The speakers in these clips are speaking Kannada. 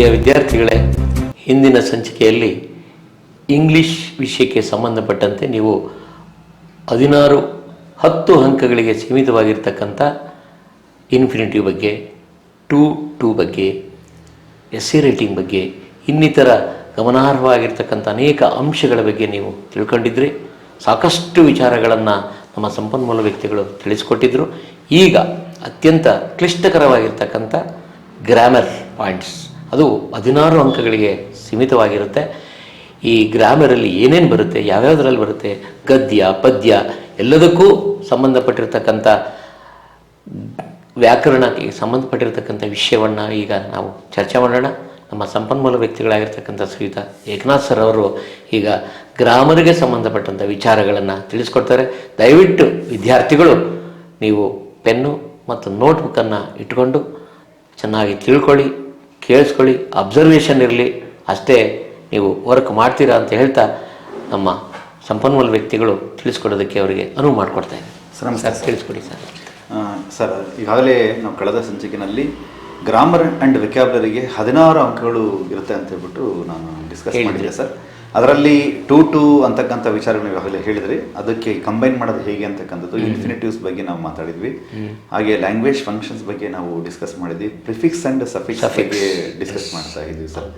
ಪ್ರಿಯ ವಿದ್ಯಾರ್ಥಿಗಳೇ, ಹಿಂದಿನ ಸಂಚಿಕೆಯಲ್ಲಿ ಇಂಗ್ಲಿಷ್ ವಿಷಯಕ್ಕೆ ಸಂಬಂಧಪಟ್ಟಂತೆ ನೀವು 10 ಅಂಕಗಳಿಗೆ ಸೀಮಿತವಾಗಿರ್ತಕ್ಕಂಥ ಇನ್ಫಿನಿಟಿವ್ ಬಗ್ಗೆ, ಟು ಬಗ್ಗೆ, ಎಸ್ಸೆ ರೈಟಿಂಗ್ ಬಗ್ಗೆ, ಇನ್ನಿತರ ಗಮನಾರ್ಹವಾಗಿರ್ತಕ್ಕಂಥ ಅನೇಕ ಅಂಶಗಳ ಬಗ್ಗೆ ನೀವು ತಿಳ್ಕೊಂಡಿದ್ರಿ. ಸಾಕಷ್ಟು ವಿಚಾರಗಳನ್ನು ನಮ್ಮ ಸಂಪನ್ಮೂಲ ವ್ಯಕ್ತಿಗಳು ತಿಳಿಸ್ಕೊಟ್ಟಿದ್ದರು. ಈಗ ಅತ್ಯಂತ ಕ್ಲಿಷ್ಟಕರವಾಗಿರ್ತಕ್ಕಂಥ ಗ್ರಾಮರ್ ಪಾಯಿಂಟ್ಸ್, ಅದು 16 ಅಂಕಗಳಿಗೆ ಸೀಮಿತವಾಗಿರುತ್ತೆ. ಈ ಗ್ರಾಮರಲ್ಲಿ ಏನೇನು ಬರುತ್ತೆ, ಯಾವ್ಯಾವುದರಲ್ಲಿ ಬರುತ್ತೆ, ಗದ್ಯ ಪದ್ಯ ಎಲ್ಲದಕ್ಕೂ ಸಂಬಂಧಪಟ್ಟಿರ್ತಕ್ಕಂಥ ವ್ಯಾಕರಣಕ್ಕೆ ಸಂಬಂಧಪಟ್ಟಿರ್ತಕ್ಕಂಥ ವಿಷಯವನ್ನು ಈಗ ನಾವು ಚರ್ಚೆ ಮಾಡೋಣ. ನಮ್ಮ ಸಂಪನ್ಮೂಲ ವ್ಯಕ್ತಿಗಳಾಗಿರ್ತಕ್ಕಂಥ ಶ್ರೀಯುತ ಏಕನಾಥ್ ಸರ್ ಅವರು ಈಗ ಗ್ರಾಮರ್ಗೆ ಸಂಬಂಧಪಟ್ಟಂಥ ವಿಚಾರಗಳನ್ನು ತಿಳಿಸ್ಕೊಡ್ತಾರೆ. ದಯವಿಟ್ಟು ವಿದ್ಯಾರ್ಥಿಗಳು ನೀವು ಪೆನ್ನು ಮತ್ತು ನೋಟ್ಬುಕ್ಕನ್ನು ಇಟ್ಕೊಂಡು ಚೆನ್ನಾಗಿ ತಿಳ್ಕೊಳ್ಳಿ, ಕೇಳಿಸ್ಕೊಳ್ಳಿ, ಅಬ್ಸರ್ವೇಷನ್ ಇರಲಿ, ಅಷ್ಟೇ ನೀವು ವರ್ಕ್ ಮಾಡ್ತೀರಾ ಅಂತ ಹೇಳ್ತಾ ನಮ್ಮ ಸಂಪನ್ಮೂಲ ವ್ಯಕ್ತಿಗಳು ತಿಳಿಸ್ಕೊಡೋದಕ್ಕೆ ಅವರಿಗೆ ಅನುವು ಮಾಡಿಕೊಡ್ತಾ ಇದ್ದೀನಿ. ಸರ್ ನಮಸ್ಕಾರ. ತಿಳಿಸ್ಕೊಡಿ ಸರ್. ಸರ್, ಈಗಾಗಲೇ ನಾವು ಕಳೆದ ಸಂಚಿಕೆಯಲ್ಲಿ ಗ್ರಾಮರ್ ಆ್ಯಂಡ್ ವಿಕ್ಯಾಬ್ಲರಿಗೆ 16 ಅಂಕಗಳು ಇರುತ್ತೆ ಅಂತ ಹೇಳ್ಬಿಟ್ಟು ನಾನು ಡಿಸ್ಕಸ್ ಮಾಡಿದ್ದೆ ಸರ್. ಅದರಲ್ಲಿ ಟು ಅಂತಕ್ಕಂಥ ವಿಚಾರಗಳು ಈಗಾಗಲೇ ಹೇಳಿದ್ರಿ. ಅದಕ್ಕೆ ಕಂಬೈನ್ ಮಾಡೋದು ಹೇಗೆ ಅಂತಕ್ಕಂಥದ್ದು, ಇನ್ಫಿನಿಟಿವ್ಸ್ ಬಗ್ಗೆ ನಾವು ಮಾತಾಡಿದ್ವಿ. ಹಾಗೆ ಲ್ಯಾಂಗ್ವೇಜ್ ಫಂಕ್ಷನ್ಸ್ ಬಗ್ಗೆ ನಾವು ಡಿಸ್ಕಸ್ ಮಾಡಿದ್ವಿ. ಪ್ರಿಫಿಕ್ಸ್ ಆ್ಯಂಡ್ ಸಫಿಕ್ಸ್ ಬಗ್ಗೆ ಡಿಸ್ಕಸ್ ಮಾಡ್ತಾ ಇದ್ವಿ ಸರ್.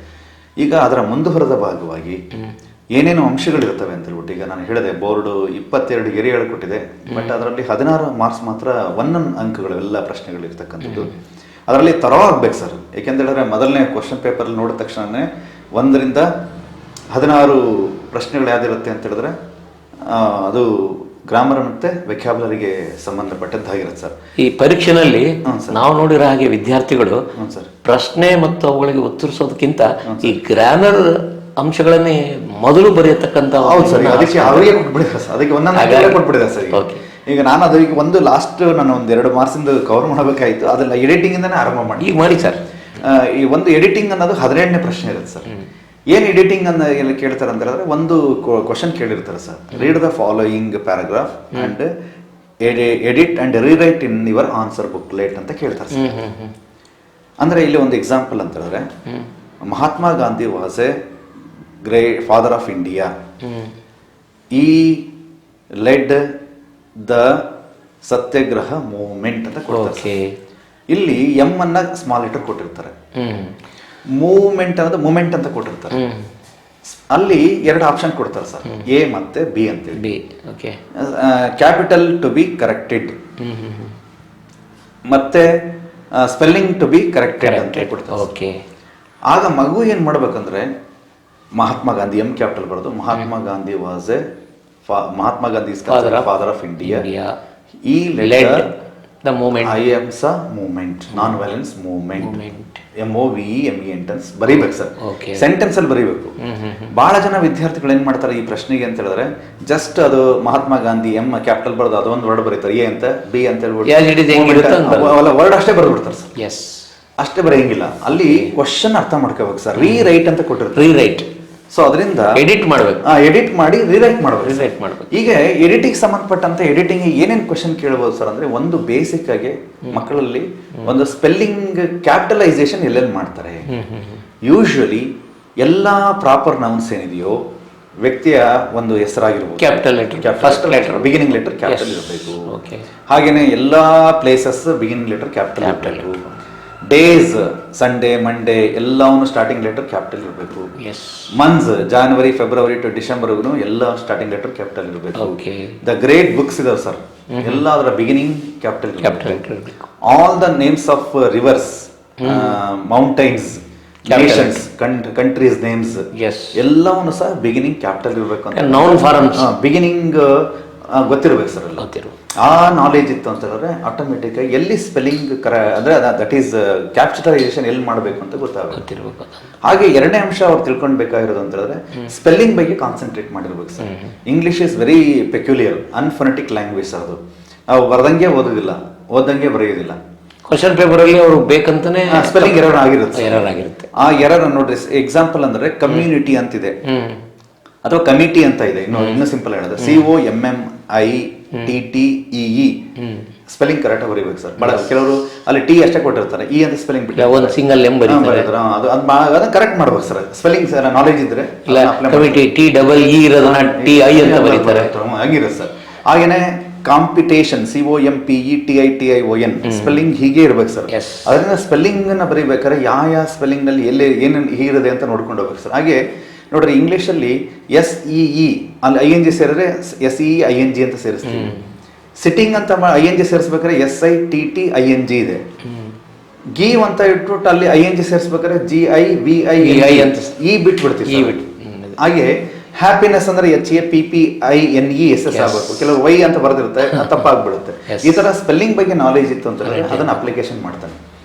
ಈಗ ಅದರ ಮುಂದುವರೆದ ಭಾಗವಾಗಿ ಏನೇನು ಅಂಶಗಳಿರ್ತವೆ ಅಂತ ಹೇಳ್ಬಿಟ್ಟು ಈಗ ನಾನು ಹೇಳಿದೆ, ಬೋರ್ಡು 22 ಗೆರೆಗಳು ಕೊಟ್ಟಿದೆ, ಬಟ್ ಅದರಲ್ಲಿ 16 ಮಾರ್ಕ್ಸ್ ಮಾತ್ರ 1 ಅಂಕಗಳು ಎಲ್ಲ ಪ್ರಶ್ನೆಗಳು ಇರ್ತಕ್ಕಂಥದ್ದು. ಅದರಲ್ಲಿ ತರವಾಗಬೇಕು ಸರ್. ಏಕೆಂತೇಳಿದ್ರೆ ಮೊದಲನೇ ಕ್ವಶನ್ ಪೇಪರ್ ನೋಡಿದ ತಕ್ಷಣ 1ರಿಂದ 16 ಪ್ರಶ್ನೆಗಳು ಯಾವ್ದಿರುತ್ತೆ ಅಂತ ಹೇಳಿದ್ರೆ ಅದು ಗ್ರಾಮರ್ ಮತ್ತೆ ವೆಕ್ಯಾಬ್ಲರಿಗೆ ಸಂಬಂಧಪಟ್ಟದ್ದಾಗಿರುತ್ತೆ ಸರ್. ಈ ಪರೀಕ್ಷೆನಲ್ಲಿ ನಾವು ನೋಡಿರೋ ಹಾಗೆ ವಿದ್ಯಾರ್ಥಿಗಳು ಸರ್ ಪ್ರಶ್ನೆ ಮತ್ತು ಅವುಗಳಿಗೆ ಉತ್ತರಿಸೋದಕ್ಕಿಂತ ಈ ಗ್ರಾಮರ್ ಅಂಶಗಳನ್ನೇ ಮೊದಲು ಬರೆಯತಕ್ಕಂಥ. ಹೌದು ಸರ್, ಅದಕ್ಕೆ ಅವರಿಗೆ ಕೊಟ್ಬಿಡಿದೆ ಸರ್, ಅದಕ್ಕೆ ಒಂದೊಂದು ಕೊಟ್ಬಿಡಿದೆ ಸರ್. ಈಗ ನಾನು ಅದಕ್ಕೆ ಒಂದು ಲಾಸ್ಟ್ ನಾನು 2 ಮಾರ್ಕ್ಸಿಂದ ಕವರ್ ಮಾಡಬೇಕಾಯಿತು. ಅದೆಲ್ಲ ಎಡಿಟಿಂಗ್ ಇಂದಾನೆ ಆರಂಭ ಮಾಡಿ ಈಗ ಮಾಡಿ ಸರ್. ಈ ಒಂದು ಎಡಿಟಿಂಗ್ ಅನ್ನೋದು 17ನೇ ಪ್ರಶ್ನೆ ಇರುತ್ತೆ ಸರ್. ಏನು ಎಡಿಟಿಂಗ್ ಅನ್ನ ಎಲ್ಲ ಕೇಳ್ತಾರೆ ಅಂತ ಹೇಳಿದ್ರೆ, ಒಂದು ಕ್ವಶನ್ ಕೇಳಿರ್ತಾರೆ sir, read the following paragraph and edit and rewrite in your answer booklet ಅಂತ ಕೇಳ್ತಾರೆ ಸರ್. ಅಂದ್ರೆ ಇಲ್ಲಿ ಒಂದು ಎಕ್ಸಾಂಪಲ್ ಅಂತ ಹೇಳಿದ್ರೆ, Mahatma Gandhi was a great father of India, he led the Satyagraha movement ಅಂತ ಕೊಡ್ತಾರೆ. ಇಲ್ಲಿ ಎಂ ಅನ್ನ ಸ್ಮಾಲ್ ಲೆಟರ್ ಕೊಟ್ಟಿರ್ತಾರೆ, ಮೂವ್ಮೆಂಟ್ ಅನ್ನೋದು ಮೂಮೆಂಟ್ ಅಂತ ಕೊಟ್ಟಿರ್ತಾರೆ. ಅಲ್ಲಿ 2 ಆಪ್ಷನ್ ಕೊಡ್ತಾರೆ ಸರ್, ಎ ಮತ್ತೆ ಬಿ ಅಂತೇಳಿ. ಕ್ಯಾಪಿಟಲ್ ಟು ಬಿ ಕರೆಕ್ಟೆಡ್ ಮತ್ತೆ ಸ್ಪೆಲ್ಲಿಂಗ್ ಟು ಬಿ ಕರೆಕ್ಟೆಡ್ ಅಂತ ಕೊಡ್ತಾರೆ. ಆಗ ಮಗು ಏನ್ ಮಾಡ್ಬೇಕಂದ್ರೆ, ಮಹಾತ್ಮ ಗಾಂಧಿ ಎಂ ಕ್ಯಾಪಿಟಲ್ ಬರೋದು, Mahatma Gandhi was a Mahatma Gandhi father of India, he led the movement, ahimsa movement, non violence movement, MOVEME ಬರೀಬೇಕು ಸರ್. ಸೆಂಟೆನ್ಸ್ ಅಲ್ಲಿ ಬರೀಬೇಕು. ಬಹಳ ಜನ ವಿದ್ಯಾರ್ಥಿಗಳು ಏನ್ ಮಾಡ್ತಾರೆ ಈ ಪ್ರಶ್ನೆಗೆ ಅಂತ ಹೇಳಿದ್ರೆ, ಜಸ್ಟ್ ಅದು ಮಹಾತ್ಮ ಗಾಂಧಿ ಎಂ ಕ್ಯಾಪಿಟಲ್ ಬರೋದು ಅದೊಂದು ವರ್ಡ್ ಬರೀತಾರೆ, ಎ ಅಂತ ಬಿ ಅಂತ ಹೇಳ್ಬಿಟ್ಟು ವರ್ಡ್ ಅಷ್ಟೇ ಬರ್ಬಿಡ್ತಾರೆ ಸರ್. ಅಷ್ಟೇ ಬರೆಯಂಗಿಲ್ಲ. ಅಲ್ಲಿ ಕ್ವಶನ್ ಅರ್ಥ ಮಾಡ್ಕೋಬೇಕು ಸರ್. ರೀರೈಟ್ ಅಂತ ಕೊಟ್ಟಿರ್ತಾರೆ, ರೀರೈಟ್. ಸೊ ಅದರಿಂದ ಎಡಿಟ್ ಮಾಡಬೇಕು, ಎಡಿಟ್ ಮಾಡಿ ರೀರೈಟ್ ಮಾಡಬೇಕು. ಈಗ ಎಡಿಟಿಂಗ್ ಸಂಬಂಧಪಟ್ಟಂತೆ ಎಡಿಟಿಂಗ್ ಏನೇನು ಕ್ವಶನ್ ಕೇಳಬಹುದು ಸರ್ ಅಂದ್ರೆ, ಒಂದು ಬೇಸಿಕ್ ಆಗಿ ಮಕ್ಕಳಲ್ಲಿ ಒಂದು ಸ್ಪೆಲ್ಲಿಂಗ್ ಕ್ಯಾಪಿಟಲೈಸೇಷನ್ ಎಲ್ಲೆಲ್ಲಿ ಮಾಡ್ತಾರೆ. ಯೂಶುವಲಿ ಎಲ್ಲಾ ಪ್ರಾಪರ್ ನೌನ್ಸ್ ಏನಿದೆಯೋ, ವ್ಯಕ್ತಿಯ ಒಂದು ಹೆಸರಾಗಿರ್ಬೋದು, capital letter, first letter, beginning letter capital ಇರಬೇಕು. ಹಾಗೇನೆ ಎಲ್ಲಾ ಪ್ಲೇಸಸ್ ಬಿಗಿನಿಂಗ್ ಲೆಟರ್ ಕ್ಯಾಪಿಟಲ್ ಇರಬೇಕು. ಡೇಸ್, ಸಂಡೇ, ಮಂಡೇ ಎಲ್ಲವೂ ಸ್ಟಾರ್ಟಿಂಗ್ ಲೆಟರ್ ಕ್ಯಾಪಿಟಲ್ ಇರಬೇಕು. ಮಂತ್ಸ್, ಜಾನ್ವರಿ, ಫೆಬ್ರವರಿ ಟು ಡಿಸೆಂಬರ್ಗೂ ಎಲ್ಲ ಸ್ಟಾರ್ಟಿಂಗ್ ಲೆಟರ್ ಕ್ಯಾಪಿಟಲ್ ಇರಬೇಕು. ದ ಗ್ರೇಟ್ ಬುಕ್ಸ್ ಇದಾವೆ ಸರ್, ಎಲ್ಲ ಅದರ ಬಿಗಿನಿಂಗ್ ಕ್ಯಾಪಿಟಲ್ ಇರಬೇಕು. All the names of rivers, mountains, nations, countries names ಎಲ್ಲವನ್ನೂ ಸಹ ಬಿಗಿನಿಂಗ್ ಕ್ಯಾಪಿಟಲ್ ಇರಬೇಕು ಅಂತ. ನೌನ್ ಫಾರ್ಮ್ಸ್ ಬಿಗಿನಿಂಗ್ ಗೊತ್ತಿರ್ಬೇಕು ಸರ್. ಎಲ್ಲ ಆ ನಾಲೆಜ್ ಇತ್ತು ಅಂತ ಹೇಳಿದ್ರೆ ಆಟೋಮೆಟಿಕ್ ಆಗಿ ಎಲ್ಲಿ ಸ್ಪೆಲ್ಲಿಂಗ್ ಅಂದ್ರೆ ದಟ್ ಈಸ್ ಕ್ಯಾಪ್ಚರೈಸೇಷನ್ ಎಲ್ಲಿ ಮಾಡಬೇಕು ಅಂತ ಗೊತ್ತಾಗುತ್ತೆ. ಹಾಗೆ 2ನೇ ಅಂಶ ಅವ್ರು ತಿಳ್ಕೊಳ್ಬೇಕಾಗಿರೋದು ಅಂತ ಹೇಳಿದ್ರೆ, ಸ್ಪೆಲ್ಲಿಂಗ್ ಬಗ್ಗೆ ಕಾನ್ಸಂಟ್ರೇಟ್ ಮಾಡಿರ್ಬೇಕು sir. English is very peculiar, unphonetic language sir. ಅದು ನಾವು ಬರ್ದಂಗೆ ಓದೋದಿಲ್ಲ, ಓದಂಗೆ ಬರೆಯೋದಿಲ್ಲ. ಕ್ವಶನ್ ಪೇಪರ್ ಅಲ್ಲಿ ಅವರು ಬೇಕಂತಾನೆ ಸ್ಪೆಲ್ಲಿಂಗ್ ಎರರ್ ಆಗಿರುತ್ತೆ. ಆ ಎರರ್ ನೋಡ್ರಿ, ಎಕ್ಸಾಂಪಲ್ ಅಂದ್ರೆ ಕಮ್ಯುನಿಟಿ ಅಂತಿದೆ ಅಥವಾ ಕಮಿಟಿ ಅಂತ ಇದೆ. ಇನ್ನು ಸಿಂಪಲ್ ಹೇಳಿದ್ರೆ COMMITTEE ಸ್ಪೆಲ್ಲಿಂಗ್ ಕರೆಕ್ಟ್ ಬರೀಬೇಕು ಸರ್. ಬಹಳ ಕೆಲವರು ಅಲ್ಲಿ ಟಿ ಅಷ್ಟೇ ಕೊಟ್ಟಿರ್ತಾರೆ, ಈ ಅಂತ ಸ್ಪೆಲ್ಲಿಂಗ್ ಬಿಟ್ಟು ಒಂದು ಸಿಂಗಲ್ ಎಂ ಬರೀತಾರೆ, ಅದನ್ನ ಕರೆಕ್ಟ್ ಮಾಡ್ಬೇಕು ಸರ್. ಸ್ಪೆಲ್ಲಿಂಗ್ ನಾಲೆಜ್ ಇದ್ರೆ TEE ಇರೋದನ್ನ TI ಅಂತ ಬರೀತಾರೆ, ಹಂಗಿರುತ್ತೆ ಸರ್. ಹಾಗೇನೆ ಕಾಂಪಿಟೇಷನ್ COMPETITION ಸ್ಪೆಲ್ಲಿಂಗ್ ಹೀಗೆ ಇರ್ಬೇಕು ಸರ್. ಅದರಿಂದ ಸ್ಪೆಲ್ಲಿಂಗ್ ನ ಬರೀಬೇಕಾದ್ರೆ ಯಾವ ಸ್ಪೆಲ್ಲಿಂಗ್ ನಲ್ಲಿ ಎಲ್ಲಿ ಏನೇನು ಹೀರಿದೆ ಅಂತ ನೋಡ್ಕೊಂಡು ಹೋಗ್ಬೇಕು ಸರ್. ಹಾಗೆ ನೋಡ್ರಿ, ಇಂಗ್ಲಿಷಲ್ಲಿ SEE ಅಲ್ಲಿ ING ಸೇರಿದ್ರೆ SEING ಅಂತ ಸೇರಿಸ್ತೀವಿ. ಸಿಟ್ಟಿಂಗ್ ಅಂತ ING ಸೇರಿಸ್ಬೇಕಾದ್ರೆ SITTING ಇದೆ. ಗೀವ್ ಅಂತ ಇಟ್ಬಿಟ್ಟು ಅಲ್ಲಿ ING ಸೇರಿಸ್ಬೇಕಾದ್ರೆ GIVI ಅಂತ ಬಿಟ್ಬಿಡ್ತೀವಿ. ಹಾಗೆ ಹ್ಯಾಪಿನೆಸ್ ಅಂದ್ರೆ HAPPINESS ಆಗಬೇಕು. ಕೆಲವು ವೈ ಅಂತ ಬರೆದಿರುತ್ತೆ, ತಪ್ಪಾಗ್ಬಿಡುತ್ತೆ. ಈ ತರ ಸ್ಪೆಲ್ಲಿಂಗ್ ಬಗ್ಗೆ ನಾಲೆಜ್ ಇತ್ತು ಅಂತ ಅದನ್ನ ಅಪ್ಲಿಕೇಶನ್ ಮಾಡ್ತಾನೆ.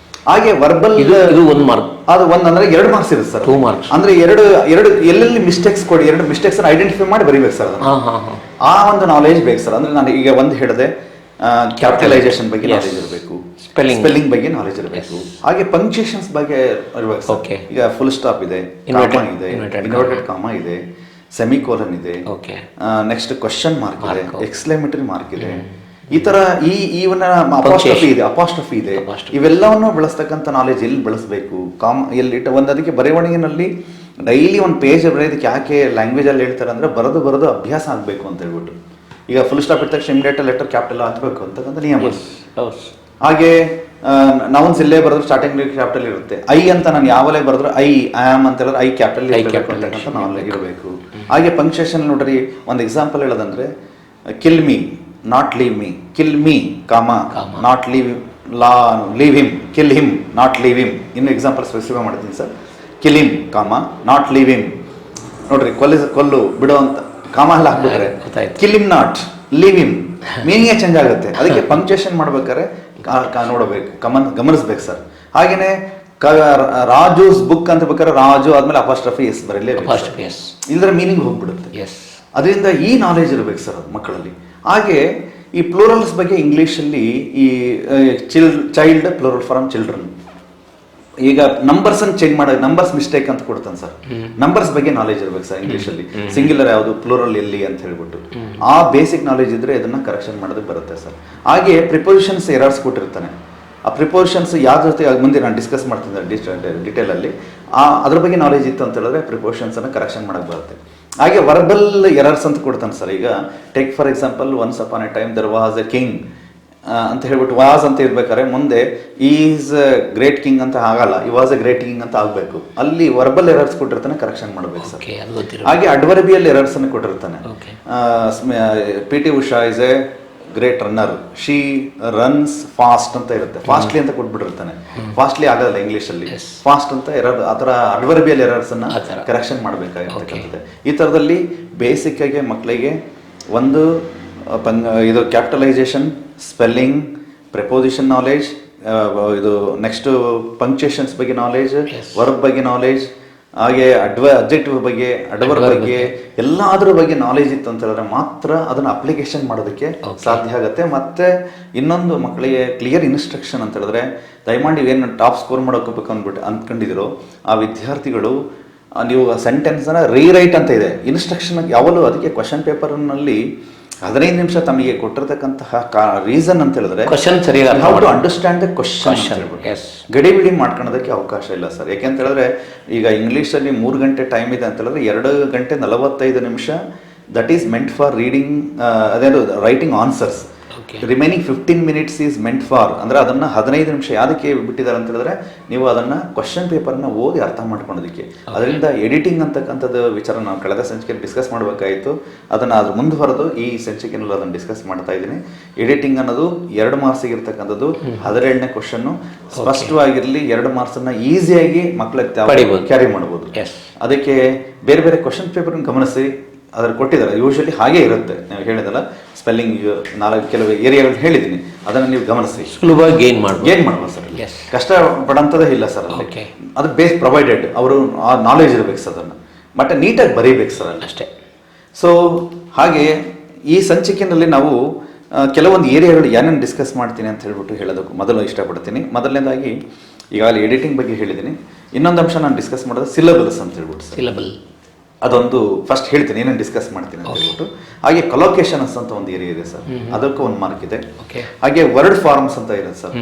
ಹಾಗೆ ವರ್ಬಲ್ ಇದು 1 ಮಾರ್ಕ್, ಅದು ಅಂದ್ರೆ 2 ಮಾರ್ಕ್ಸ್ ಇರುತ್ತೆ ಸರ್. 2 ಮಾರ್ಕ್ಸ್ ಅಂದ್ರೆ ಎರಡು ಎಲ್ಲೆಲ್ಲಿ ಮಿಸ್ಟೇಕ್ಸ್ ಕೊಡಿ, 2 ಮಿಸ್ಟೇಕ್ಸ್ ಐಡೆಂಟಿಫೈ ಮಾಡಿ ಬರೀಬೇಕು ಸರ್. ಆ ಒಂದು ನಾಲೆಜ್ ಬೇಕು ಸರ್. ಅಂದ್ರೆ ನಾನು ಈಗ ಒಂದು ಹೇಳಿದೆ, ಕ್ಯಾಪಿಟಲೈಸೇಷನ್ ಬಗ್ಗೆ ನಾಲೆಜ್ ಇರಬೇಕು, ಸ್ಪೆಲ್ಲಿಂಗ್ ಬಗ್ಗೆ ನಾಲೆಜ್ ಇರಬೇಕು, ಹಾಗೆ ಪಂಕ್ಚುಯೇಷನ್ಸ್ ಬಗ್ಗೆ ಇರಬೇಕು ಸರ್. ಈಗ ಫುಲ್ ಸ್ಟಾಪ್ ಇದೆ, ಕಾಮಾ ಇದೆ, ಇನ್ವರ್ಟೆಡ್ ಕಾಮಾ ಇದೆ, ಸೆಮಿಕೋಲನ್ ಇದೆ, ನೆಕ್ಸ್ಟ್ ಕ್ವಶನ್ ಮಾರ್ಕ್ ಇದೆ, ಎಕ್ಸ್ಕ್ಲೇಮೇಟರಿ ಮಾರ್ಕ್ ಇದೆ. ಈ ತರ ಅಪಾಸ್ಟ್ರಫಿ ಇದೆ. ಇವೆಲ್ಲವನ್ನು ಬಳಸ್ತಕ್ಕಂಥ ನಾಲೆಜ್ ಎಲ್ಲಿ ಬಳಸಬೇಕು, ಎಲ್ಲಿ ಅದಕ್ಕೆ ಬರವಣಿಗೆನಲ್ಲಿ ಡೈಲಿ ಒಂದು ಪೇಜ್ ಬರೆಯೋದಕ್ಕೆ ಯಾಕೆ ಲ್ಯಾಂಗ್ವೇಜ್ ಅಲ್ಲಿ ಹೇಳ್ತಾರೆ ಅಂದ್ರೆ ಬರೆದು ಅಭ್ಯಾಸ ಆಗಬೇಕು ಅಂತ ಹೇಳ್ಬಿಟ್ಟು. ಈಗ ಫುಲ್ ಸ್ಟಾಪ್ ಇದ್ದ ತಕ್ಷಣ ಇಮಿಡಿಯೇಟ್ ಲೆಟರ್ ಕ್ಯಾಪಿಟಲ್ ಹಾಕಬೇಕು ಅಂತಕ್ಕಂಥ ನಿಯಮ. ಹಾಗೆ ನೌನ್ಸ್ ಇಲ್ಲೇ ಬರೆದ್ರು ಸ್ಟಾರ್ಟಿಂಗ್ ಕ್ಯಾಪಿಟಲ್ ಇರುತ್ತೆ. ಐ ಅಂತ ನಾನು ಯಾವಲೇ ಬರೆದ್ರು ಆಮ್ ಅಂತ ಹೇಳಿದ್ರೆ ಐ ಕ್ಯಾಪಿಟಲ್ ಅಂತಕ್ಕಂಥ ನಾಲೆಜ್ ಇರಬೇಕು. ಹಾಗೆ ಪಂಕ್ಚುಯೇಷನ್ ನೋಡ್ರಿ, ಒಂದು ಎಕ್ಸಾಂಪಲ್ ಹೇಳೋದಂದ್ರೆ kill me not leave me, kill me comma not leave him, kill him not leave him. ಇನ್ನು ಎಕ್ಸಾಂಪಲ್ ಸ್ಪೆಸಿಫೈ ಮಾಡ್ತೀನಿ sir. Kill him comma not leave him. ನೋಡ್ರಿ, ಕೊಲ್ಲು ಬಿಡು ಅಂತ ಕಾಮಾ ಎಲ್ಲ ಹಾಕ್ಬಿಟ್ರೆ kill him not leave him, ಮೀನಿಂಗೇ ಚೇಂಜ್ ಆಗುತ್ತೆ. ಅದಕ್ಕೆ ಪಂಕ್ಚುಯೇಷನ್ ಮಾಡ್ಬೇಕಾದ್ರೆ ನೋಡಬೇಕು, ಗಮನಿಸ್ಬೇಕು ಸರ್. ಹಾಗೇನೆ ರಾಜೂಸ್ ಬುಕ್ ಅಂತ ಬೇಕಾದ್ರೆ ರಾಜು ಆದ್ಮೇಲೆ ಅಪಾಸ್ಟ್ರಫಿ ಎಸ್ ಬರಲೇಬೇಕು, ಇಲ್ಲದ್ರೆ ಮೀನಿಂಗ್ ಹೋಗ್ಬಿಡುತ್ತೆ. ಅದರಿಂದ ಈ ನಾಲೆಜ್ ಇರಬೇಕು ಸರ್ ಮಕ್ಕಳಲ್ಲಿ. ಹಾಗೆ ಈ ಪ್ಲೂರಲ್ಸ್ ಬಗ್ಗೆ ಇಂಗ್ಲಿಷಲ್ಲಿ ಈ ಚೈಲ್ಡ್ ಪ್ಲೂರಲ್ ಫಾರಮ್ ಚಿಲ್ಡ್ರನ್. ಈಗ ನಂಬರ್ಸ್ ಅನ್ನು ಚೇಂಜ್ ಮಾಡೋದು ನಂಬರ್ಸ್ ಮಿಸ್ಟೇಕ್ ಅಂತ ಕೊಡ್ತಾನೆ ಸರ್. ನಂಬರ್ಸ್ ಬಗ್ಗೆ ನಾಲೆಜ್ ಇರ್ಬೇಕು ಸರ್ ಇಂಗ್ಲಿಷಲ್ಲಿ. ಸಿಂಗ್ಯುಲರ್ ಯಾವುದು, ಪ್ಲೂರಲ್ ಎಲ್ಲಿ ಅಂತ ಹೇಳ್ಬಿಟ್ಟು ಆ ಬೇಸಿಕ್ ನಾಲೆಜ್ ಇದ್ರೆ ಇದನ್ನ ಕರೆಕ್ಷನ್ ಮಾಡೋದಕ್ಕೆ ಬರುತ್ತೆ ಸರ್. ಹಾಗೆ ಪ್ರಿಪೋಸಿಷನ್ಸ್ ಎರರ್ಸ್ ಕೊಟ್ಟಿರ್ತಾನೆ. ಆ ಪ್ರಿಪೋಸಿಷನ್ಸ್ ಯಾವ ಜೊತೆ ಮುಂದೆ ನಾನು ಡಿಸ್ಕಸ್ ಮಾಡ್ತೀನಿ ಡಿಟೇಲ್ ಅಲ್ಲಿ. ಅದ್ರ ಬಗ್ಗೆ ನಾಲೆಜ್ ಇತ್ತು ಅಂತ ಹೇಳಿದ್ರೆ ಪ್ರಿಪೋಸಿಷನ್ಸ್ ಅನ್ನು ಕರೆಕ್ಷನ್ ಮಾಡಕ್ ಬರುತ್ತೆ. ಹಾಗೆ ವರ್ಬಲ್ ಎರರ್ಸ್ ಅಂತ ಕೊಡ್ತಾನೆ ಸರ್. ಈಗ take for example, once upon a time there was a king ಅಂತ ಹೇಳ್ಬಿಟ್ಟು ವಾಸ್ ಅಂತ ಇರ್ಬೇಕಾದ್ರೆ ಮುಂದೆ ಈಸ್ ಗ್ರೇಟ್ ಕಿಂಗ್ ಅಂತ ಆಗಲ್ಲ, ಈ ವಾಸ್ ಎ ಗ್ರೇಟ್ ಕಿಂಗ್ ಅಂತ ಆಗ್ಬೇಕು. ಅಲ್ಲಿ ವರ್ಬಲ್ ಎರರ್ಸ್ ಕೊಟ್ಟಿರ್ತಾನೆ, ಕರೆಕ್ಷನ್ ಮಾಡ್ಬೇಕು ಸರ್. ಹಾಗೆ ಅಡ್ವರ್ಬಿಯಲ್ ಎರರ್ಸ್ ಅನ್ನು ಕೊಟ್ಟಿರ್ತಾನೆ. PT Usha is A great runner, she runs fast ಅಂತ ಇರುತ್ತೆ, ಫಾಸ್ಟ್ಲಿ ಅಂತ ಕೊಟ್ಬಿಟ್ಟಿರ್ತಾನೆ. ಫಾಸ್ಟ್ಲಿ ಆಗಲ್ಲ ಇಂಗ್ಲಿಷ್ ಅಲ್ಲಿ, ಫಾಸ್ಟ್ ಅಂತ ಎರರ್. ಆ ಥರ ಅಡ್ವರ್ಬಿಯಲ್ ಎರರ್ಸ್ ಅನ್ನ ಕರೆಕ್ಷನ್ ಮಾಡಬೇಕಾಗಿರ್ತಕ್ಕಂಥದ್ದು. ಈ ಥರದಲ್ಲಿ ಬೇಸಿಕ್ ಆಗಿ ಮಕ್ಕಳಿಗೆ ಒಂದು ಇದು ಕ್ಯಾಪಿಟಲೈಸೇಷನ್, ಸ್ಪೆಲ್ಲಿಂಗ್, ಪ್ರಿಪೋಸಿಷನ್ ನಾಲೆಜ್, ಇದು ನೆಕ್ಸ್ಟ್ ಪಂಕ್ಚುಯೇಷನ್ಸ್ ಬಗ್ಗೆ ನಾಲೆಜ್, ವರ್ಬ್ ಬಗ್ಗೆ ನಾಲೆಜ್, ಹಾಗೆ ಅಬ್ಜೆಕ್ಟಿವ್ ಬಗ್ಗೆ, ಅಡ್ವರ್ಬ್ ಬಗ್ಗೆ, ಎಲ್ಲಾದ್ರ ಬಗ್ಗೆ ನಾಲೆಜ್ ಇತ್ತು ಅಂತ ಹೇಳಿದ್ರೆ ಮಾತ್ರ ಅದನ್ನ ಅಪ್ಲಿಕೇಶನ್ ಮಾಡೋದಕ್ಕೆ ಸಾಧ್ಯ ಆಗುತ್ತೆ. ಮತ್ತೆ ಇನ್ನೊಂದು, ಮಕ್ಕಳಿಗೆ ಕ್ಲಿಯರ್ ಇನ್ಸ್ಟ್ರಕ್ಷನ್ ಅಂತ ಹೇಳಿದ್ರೆ, ದಯಮಾಡಿ ನೀವೇನು ಟಾಪ್ ಸ್ಕೋರ್ ಮಾಡೋಕೋಬೇಕು ಅಂದ್ಬಿಟ್ಟು ಅಂದ್ಕೊಂಡಿದ್ರು ಆ ವಿದ್ಯಾರ್ಥಿಗಳು, ನೀವು ಸೆಂಟೆನ್ಸ್ ಅನ್ನ ರೀರೈಟ್ ಅಂತ ಇದೆ ಇನ್ಸ್ಟ್ರಕ್ಷನ್ ಯಾವಾಗಲೂ. ಅದಕ್ಕೆ ಕ್ವಶನ್ ಪೇಪರ್ನಲ್ಲಿ 15 ನಿಮಿಷ ತಮಗೆ ಕೊಟ್ಟಿರ್ತಕ್ಕಂತಹ ರೀಸನ್ ಅಂತ ಹೇಳಿದ್ರೆ how to understand the question, ಗಡಿಬಿಡಿ ಮಾಡ್ಕೊಳ್ಳೋದಕ್ಕೆ ಅವಕಾಶ ಇಲ್ಲ ಸರ್. ಯಾಕೆಂತ ಹೇಳಿದ್ರೆ ಈಗ ಇಂಗ್ಲೀಷಲ್ಲಿ 3 ಗಂಟೆ ಟೈಮ್ ಇದೆ ಅಂತ ಹೇಳಿದ್ರೆ 2 ಗಂಟೆ 45 ನಿಮಿಷ that is meant for reading, ಅದೇನು writing answers. Remaining 15 minutes is meant for, ಅಂದ್ರೆ ಅದನ್ನ 15 ನಿಮಿಷ ಯಾದಕ್ಕೆ ಬಿಟ್ಟಿದ್ದಾರೆ ಅಂತ ಹೇಳಿದ್ರೆ ನೀವು ಅದನ್ನ ಕ್ವಶನ್ ಪೇಪರ್ನ ಓದಿ ಅರ್ಥ ಮಾಡ್ಕೊಳ್ಳೋದಕ್ಕೆ. ಅದರಿಂದ ಎಡಿಟಿಂಗ್ ಅಂತಕ್ಕಂಥದ್ದು ವಿಚಾರ ನಾವು ಕಳೆದ ಸಂಚಿಕೆಯಲ್ಲಿ ಡಿಸ್ಕಸ್ ಮಾಡಬೇಕಾಯಿತು. ಅದನ್ನ ಅದ್ರ ಮುಂದುವರೆದು ಈ ಸಂಚಿಕೆಯಲ್ಲಿ ಅದನ್ನು ಡಿಸ್ಕಸ್ ಮಾಡ್ತಾ ಇದ್ದೀನಿ. ಎಡಿಟಿಂಗ್ ಅನ್ನೋದು 2 ಮಾರ್ಕ್ಸಿಗೆ ಇರ್ತಕ್ಕಂಥದ್ದು. 17ನೇ ಕ್ವಶನ್ ಸ್ಪಷ್ಟವಾಗಿರಲಿ, 2 ಮಾರ್ಕ್ಸನ್ನ ಈಸಿಯಾಗಿ ಮಕ್ಕಳಿಗೆ ಕ್ಯಾರಿ ಮಾಡ್ಬೋದು. ಅದಕ್ಕೆ ಬೇರೆ ಬೇರೆ ಕ್ವಶನ್ ಪೇಪರ್ ಗಮನಿಸಿ ಅದ್ರ ಕೊಟ್ಟಿದ್ದಾರೆ. ಯೂಶಲಿ ಹಾಗೆ ಇರುತ್ತೆ, ನೀವು ಹೇಳಿದಲ್ಲ ಸ್ಪೆಲ್ಲಿಂಗ್ 4 ಕೆಲವು ಏರಿಯಾಗಳು ಹೇಳಿದ್ದೀನಿ, ಅದನ್ನು ನೀವು ಗಮನಿಸಿ ಸುಲಭವಾಗಿ ಗೇನ್ ಮಾಡ್ಬೋದು ಸರ್. ಕಷ್ಟ ಪಡಂತದೇ ಇಲ್ಲ ಸರ್. ಅದು ಬೇಸ್ ಪ್ರೊವೈಡೆಡ್, ಅವರು ಆ ನಾಲೆಜ್ ಇರಬೇಕು ಸರ್, ಅದನ್ನು ಬಟ್ ನೀಟಾಗಿ ಬರೀಬೇಕು ಸರ್ ಅಲ್ಲಿ ಅಷ್ಟೇ. ಸೊ ಹಾಗೆ ಈ ಸಂಚಿಕೆಯಲ್ಲಿ ನಾವು ಕೆಲವೊಂದು ಏರಿಯಾಗಳು ಏನೇನು ಡಿಸ್ಕಸ್ ಮಾಡ್ತೀನಿ ಅಂತ ಹೇಳ್ಬಿಟ್ಟು ಹೇಳೋದಕ್ಕೂ ಮೊದಲು ಇಷ್ಟಪಡ್ತೀನಿ. ಮೊದಲನೇದಾಗಿ ಈಗಾಗಲೇ ಎಡಿಟಿಂಗ್ ಬಗ್ಗೆ ಹೇಳಿದ್ದೀನಿ. ಇನ್ನೊಂದು ಅಂಶ ನಾನು ಡಿಸ್ಕಸ್ ಮಾಡೋದು ಸಿಲಬಲ್ಸ್ ಅಂತ ಹೇಳ್ಬಿಟ್ಟು. ಅದೊಂದು ಫಸ್ಟ್ ಹೇಳ್ತೀನಿ, ಏನೇನು ಡಿಸ್ಕಸ್ ಮಾಡ್ತೀನಿ ಅಂತ ಹೇಳ್ಬಿಟ್ಟು. ಹಾಗೆ ಕೊಲೊಕೇಶನ್ಸ್ ಅಂತ ಒಂದು ಏರಿಯಾ ಇದೆ ಸರ್, ಅದಕ್ಕೂ ಒಂದು ಮಾರ್ಕ್ ಇದೆ. ಹಾಗೆ ವರ್ಡ್ ಫಾರ್ಮ್ಸ್ ಅಂತ ಇದೆ ಸರ್,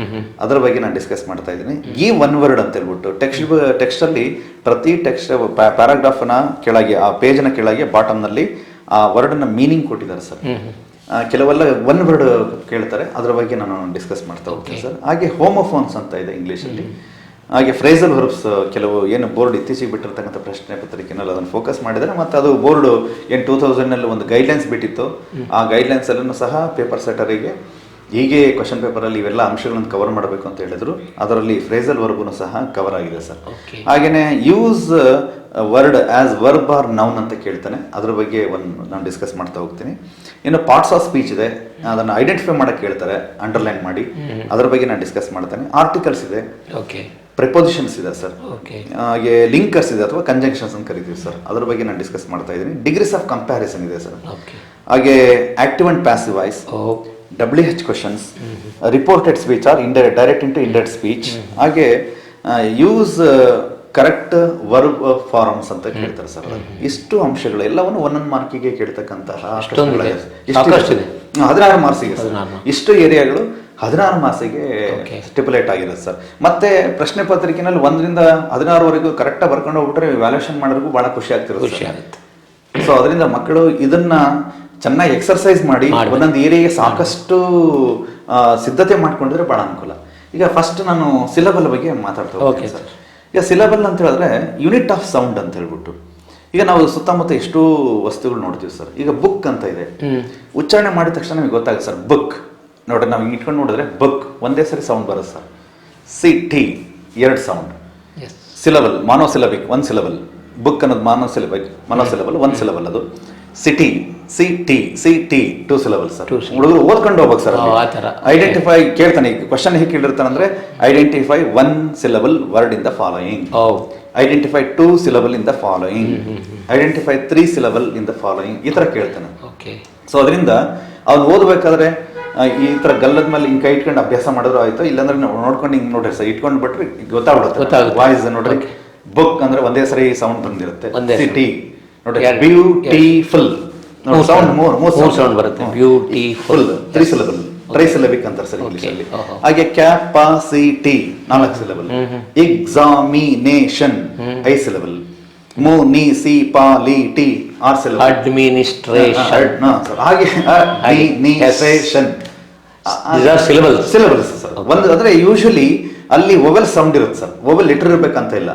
ಅದರ ಬಗ್ಗೆ ನಾನು ಡಿಸ್ಕಸ್ ಮಾಡ್ತಾ ಇದ್ದೀನಿ. ಈ ಒನ್ ವರ್ಡ್ ಅಂತ ಹೇಳ್ಬಿಟ್ಟು ಟೆಕ್ಸ್ಟ್ ಅಲ್ಲಿ ಪ್ರತಿ ಟೆಕ್ಸ್ಟ್ ಪ್ಯಾರಾಗ್ರಾಫ್ನ ಕೆಳಗೆ, ಆ ಪೇಜ್ನ ಕೆಳಗೆ ಬಾಟಮ್ನಲ್ಲಿ ಆ ವರ್ಡ್ನ ಮೀನಿಂಗ್ ಕೊಟ್ಟಿದ್ದಾರೆ ಸರ್. ಕೆಲವೆಲ್ಲ ಒನ್ ವರ್ಡ್ ಕೇಳ್ತಾರೆ, ಅದರ ಬಗ್ಗೆ ನಾನು ಡಿಸ್ಕಸ್ ಮಾಡ್ತಾ ಹೋಗ್ತೀನಿ ಸರ್. ಹಾಗೆ ಹೋಮೋಫೋನ್ಸ್ ಅಂತ ಇದೆ ಇಂಗ್ಲೀಷಲ್ಲಿ. ಹಾಗೆ ಫ್ರೇಸಲ್ ವರ್ಬ್ಸ್, ಕೆಲವು ಏನು ಬೋರ್ಡ್ ಇತ್ತೀಚೆಗೆ ಬಿಟ್ಟಿರ್ತಕ್ಕಂಥ ಪ್ರಶ್ನೆ ಪತ್ರಿಕೆನಲ್ಲಿ ಅದನ್ನು ಫೋಕಸ್ ಮಾಡಿದರೆ, ಮತ್ತು ಅದು ಬೋರ್ಡು ಏನು 2000ನಲ್ಲಿ ಒಂದು ಗೈಡ್ಲೈನ್ಸ್ ಬಿಟ್ಟಿತ್ತು, ಆ ಗೈಡ್ಲೈನ್ಸಲ್ಲೂ ಸಹ ಪೇಪರ್ ಸೆಟರಿಗೆ ಹೀಗೆ ಕ್ವಶನ್ ಪೇಪರಲ್ಲಿ ಇವೆಲ್ಲ ಅಂಶಗಳನ್ನು ಕವರ್ ಮಾಡಬೇಕು ಅಂತ ಹೇಳಿದ್ರು. ಅದರಲ್ಲಿ ಫ್ರೇಸಲ್ ವರ್ಬ್ನು ಸಹ ಕವರ್ ಆಗಿದೆ ಸರ್. ಹಾಗೆಯೇ use word as verb or noun ಅಂತ ಕೇಳ್ತಾನೆ, ಅದ್ರ ಬಗ್ಗೆ ನಾನು ಡಿಸ್ಕಸ್ ಮಾಡ್ತಾ ಹೋಗ್ತೀನಿ. ಇನ್ನು ಪಾರ್ಟ್ಸ್ ಆಫ್ ಸ್ಪೀಚ್ ಇದೆ, ಅದನ್ನು ಐಡೆಂಟಿಫೈ ಮಾಡಕ್ಕೆ ಹೇಳ್ತಾರೆ, ಅಂಡರ್ಲೈನ್ ಮಾಡಿ, ಅದ್ರ ಬಗ್ಗೆ ನಾನು ಡಿಸ್ಕಸ್ ಮಾಡ್ತೇನೆ. ಆರ್ಟಿಕಲ್ಸ್ ಇದೆ, ಪ್ರಿಪೋಸಿಷನ್ಸ್ ಇದೆ ಸರ್, ಹಾಗೆ ಲಿಂಕರ್ಸ್ ಇದೆ ಅಥವಾ ಕಂಜಂಕ್ಷನ್ಸ್ ಅಂತ ಕರಿತೀವಿ ಸರ್, ಅದ್ರ ಬಗ್ಗೆ ನಾನು ಡಿಸ್ಕಸ್ ಮಾಡ್ತಾ ಇದ್ದೀನಿ. ಡಿಗ್ರೀಸ್ ಆಫ್ ಕಂಪ್ಯಾರಿಸನ್ ಇದೆ ಸರ್, ಹಾಗೆ active and passive voice, WH questions, reported speech or direct into indirect speech, ಹಾಗೆ ಯೂಸ್ ಕರೆಕ್ಟ್ ವರ್ಬ್ ಫಾರ್ಮ್ಸ್ ಅಂತ ಕೇಳ್ತಾರೆ ಸರ್. ಇಷ್ಟು ಅಂಶಗಳು ಎಲ್ಲವನ್ನು ಒಂದೊಂದು ಮಾರ್ಕಿಗೆ ಕೇಳ್ತಕ್ಕಂತಹ 16 ಮಾರ್ಕ್ಸಿಗೆ ಸರ್. ಇಷ್ಟು ಏರಿಯಾಗಳು 16 ಮಾರ್ಕ್ಸಿಗೆ ಸ್ಟಿಪುಲೇಟ್ ಆಗಿರುತ್ತೆ ಸರ್. ಮತ್ತೆ ಪ್ರಶ್ನೆ ಪತ್ರಿಕೆನಲ್ಲಿ 1 ರಿಂದ 16ವರೆಗೂ ಕರೆಕ್ಟಾಗಿ ಬರ್ಕೊಂಡು ಹೋಗ್ಬಿಟ್ರೆ ವ್ಯಾಲ್ಯೂಷನ್ ಮಾಡೋರಿಗೂ ಬಹಳ ಖುಷಿ ಆಗ್ತಿರುತ್ತೆ. ಸೊ ಅದರಿಂದ ಮಕ್ಕಳು ಇದನ್ನ ಚೆನ್ನಾಗಿ ಎಕ್ಸರ್ಸೈಸ್ ಮಾಡಿ ಒಂದೊಂದು ಏರಿಯಾಗೆ ಸಾಕಷ್ಟು ಸಿದ್ಧತೆ ಮಾಡ್ಕೊಂಡಿದ್ರೆ ಬಹಳ ಅನುಕೂಲ. ಈಗ ಫಸ್ಟ್ ನಾನು ಸಿಲಬಲ್ ಬಗ್ಗೆ ಮಾತಾಡ್ತಾ ಹೋಗ್ತೀನಿ ಸರ್. ಈಗ ಸಿಲಬಲ್ ಅಂತ ಹೇಳಿದ್ರೆ ಯೂನಿಟ್ ಆಫ್ ಸೌಂಡ್ ಅಂತ ಹೇಳ್ಬಿಟ್ಟು, ಈಗ ನಾವು ಸುತ್ತಮುತ್ತ ಎಷ್ಟೋ ವಸ್ತುಗಳು ನೋಡ್ತೀವಿ ಸರ್. ಈಗ ಬುಕ್ ಅಂತ ಇದೆ, ಉಚ್ಚಾರಣೆ ಮಾಡಿದ ತಕ್ಷಣ ನಮಗೆ ಗೊತ್ತಾಗುತ್ತೆ ಸರ್. ಬುಕ್ ನೋಡ್ರಿ, ನಾವು ಇಟ್ಕೊಂಡು ನೋಡಿದ್ರೆ ಬುಕ್ ಒಂದೇ ಸರಿ ಸೌಂಡ್ ಬರುತ್ತೆ sir. CT 2 sound. Syllable monosyllabic 1 syllable. Book ಅನ್ನೋದು ಮಾನೋಸಿಲಬಲ್ 1 ಸಿಲಬಲ್. ಅದು CT 2 ಸಿಲಬಲ್ ಸರ್. ಹುಡುಗರು ಓದ್ಕೊಂಡು ಹೋಗ್ಬೇಕು ಸರ್. ಐಡೆಂಟಿಫೈ ಕೇಳ್ತಾನೆ, ಕ್ವಶನ್ ಹೇಗೆ ಕೇಳಿರ್ತಾನೆ ಅಂದ್ರೆ identify 1 syllable word in the following, identify 2 syllable in the following, identify 3 syllable in the following, ಈ ತರ ಕೇಳ್ತಾನೆ. ಸೊ ಅದರಿಂದ ಅವ್ನು ಓದ್ಬೇಕಾದ್ರೆ ಈ ತರ ಗಲ್ಲದ ಮೇಲೆ ಹಿಂಗ್ ಕೈ ಇಟ್ಕೊಂಡು ಅಭ್ಯಾಸ ಮಾಡಿದ್ರು ಆಯ್ತು, ಇಲ್ಲಾಂದ್ರೆ ನೋಡ್ಕೊಂಡು ಹಿಂಗ್ ನೋಡ್ರಿ ಸರ್, ಇಟ್ಕೊಂಡು ಬಿಟ್ರೆ ಗೊತ್ತಾಗ್ಬಿಡುತ್ತೆ ವಾಯ್ಸ್. ನೋಡ್ರಿ, ಬುಕ್ ಅಂದ್ರೆ ಒಂದೇ ಸರಿ ಸೌಂಡ್ ಬಂದಿರುತ್ತೆ. CT ನೋಡ್ರಿ, ಬ್ಯೂಟಿಫುಲ್ ಸೌಂಡ್ 3 ಸೌಂಡ್ ಬರುತ್ತೆ. ಬ್ಯೂಟಿಫುಲ್ 3 ಸಿಲಬಲ್, ಟ್ರೈಸಿಲಬಿಕ್ ಅಂತಾರೆ ಸರ್ ಇಂಗ್ಲಿಷ್ ಅಲ್ಲಿ. ಹಾಗೆ capacity 4 syllable. Examination 5 syllable. Municipality 6 syllable. Administration ಹಾಗೆ ಅಡ್ಮಿನಿಸ್ಟ್ರೇಷನ್ ಸಿಲಬಲ್ಸ್ ಸರ್. ಒಂದು ಅಂದ್ರೆ ಯೂಶಲಿ ಅಲ್ಲಿ ವೊವೆಲ್ ಸೌಂಡ್ ಇರುತ್ತೆ ಸರ್, ವೊವೆಲ್ ಲೆಟರ್ ಇರ್ಬೇಕಂತ ಇಲ್ಲ.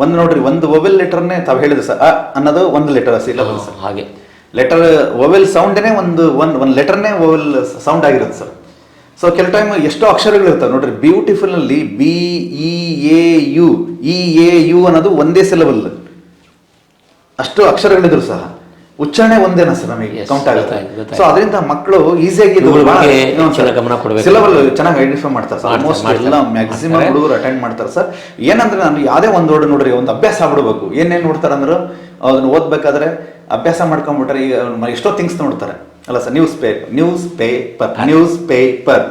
ಒಂದು ನೋಡ್ರಿ, ಒಂದು ವೊವೆಲ್ ಲೆಟರ್ನೇ ತಾವು ಹೇಳಿದ್ರೆ ಸರ್, ಅನ್ನೋದು ಒಂದು ಲೆಟರ್ ಸಿಲಬಲ್ ಸರ್. ಹಾಗೆ ಲೆಟರ್ ವೊವೆಲ್ ಸೌಂಡ್ನೇ ಒಂದು ಲೆಟರ್ನೇ ವೊವೆಲ್ ಸೌಂಡ್ ಆಗಿರುತ್ತೆ ಸರ್. ಸೊ ಕೆಲವು ಟೈಮ್ ಎಷ್ಟೋ ಅಕ್ಷರಗಳು ಇರ್ತವೆ ನೋಡ್ರಿ. ಬ್ಯೂಟಿಫುಲ್ ನಲ್ಲಿ BEAU EAU ಅನ್ನೋದು ಒಂದೇ ಸಿಲಬಲ್, ಅಷ್ಟು ಅಕ್ಷರಗಳಿದ್ರು ಸಹ ಉಚ್ಚಾರಣೆ ಒಂದೇನಾ ಸರ್, ನಮಗೆ ಕೌಂಟ್ ಆಗುತ್ತೆ. ಸೊ ಅದರಿಂದ ಮಕ್ಕಳು ಈಸಿಯಾಗಿ ಸಿಲಬಲ್ ಚೆನ್ನಾಗಿ ಐಡೆಂಟಿಫೈ ಮಾಡ್ತಾರೆ ಸರ್. ಆಲ್ಮೋಸ್ಟ್ ಎಲ್ಲ ಮ್ಯಾಕ್ಸಿಮಮ್ ಹುಡುಗರು ಅಟೆಂಡ್ ಮಾಡ್ತಾರೆ ಸರ್. ಏನಂದ್ರೆ ನಾನು ಯಾವುದೇ ಒಂದು ವರ್ಡ್ ನೋಡ್ರಿ, ಒಂದು ಅಭ್ಯಾಸ ಆಗ್ಬಿಡ್ಬೇಕು. ಏನೇನು ನೋಡ್ತಾರೆ ಅಂದ್ರೆ ಅದನ್ನ ಓದ್ಬೇಕಾದ್ರೆ ಅಭ್ಯಾಸ ಮಾಡ್ಕೊಂಡ್ಬಿಟ್ರೆ, ಈಗ ಎಷ್ಟೋ ಥಿಂಗ್ಸ್ ನೋಡ್ತಾರೆ ಅಲ್ಲ sir. News paper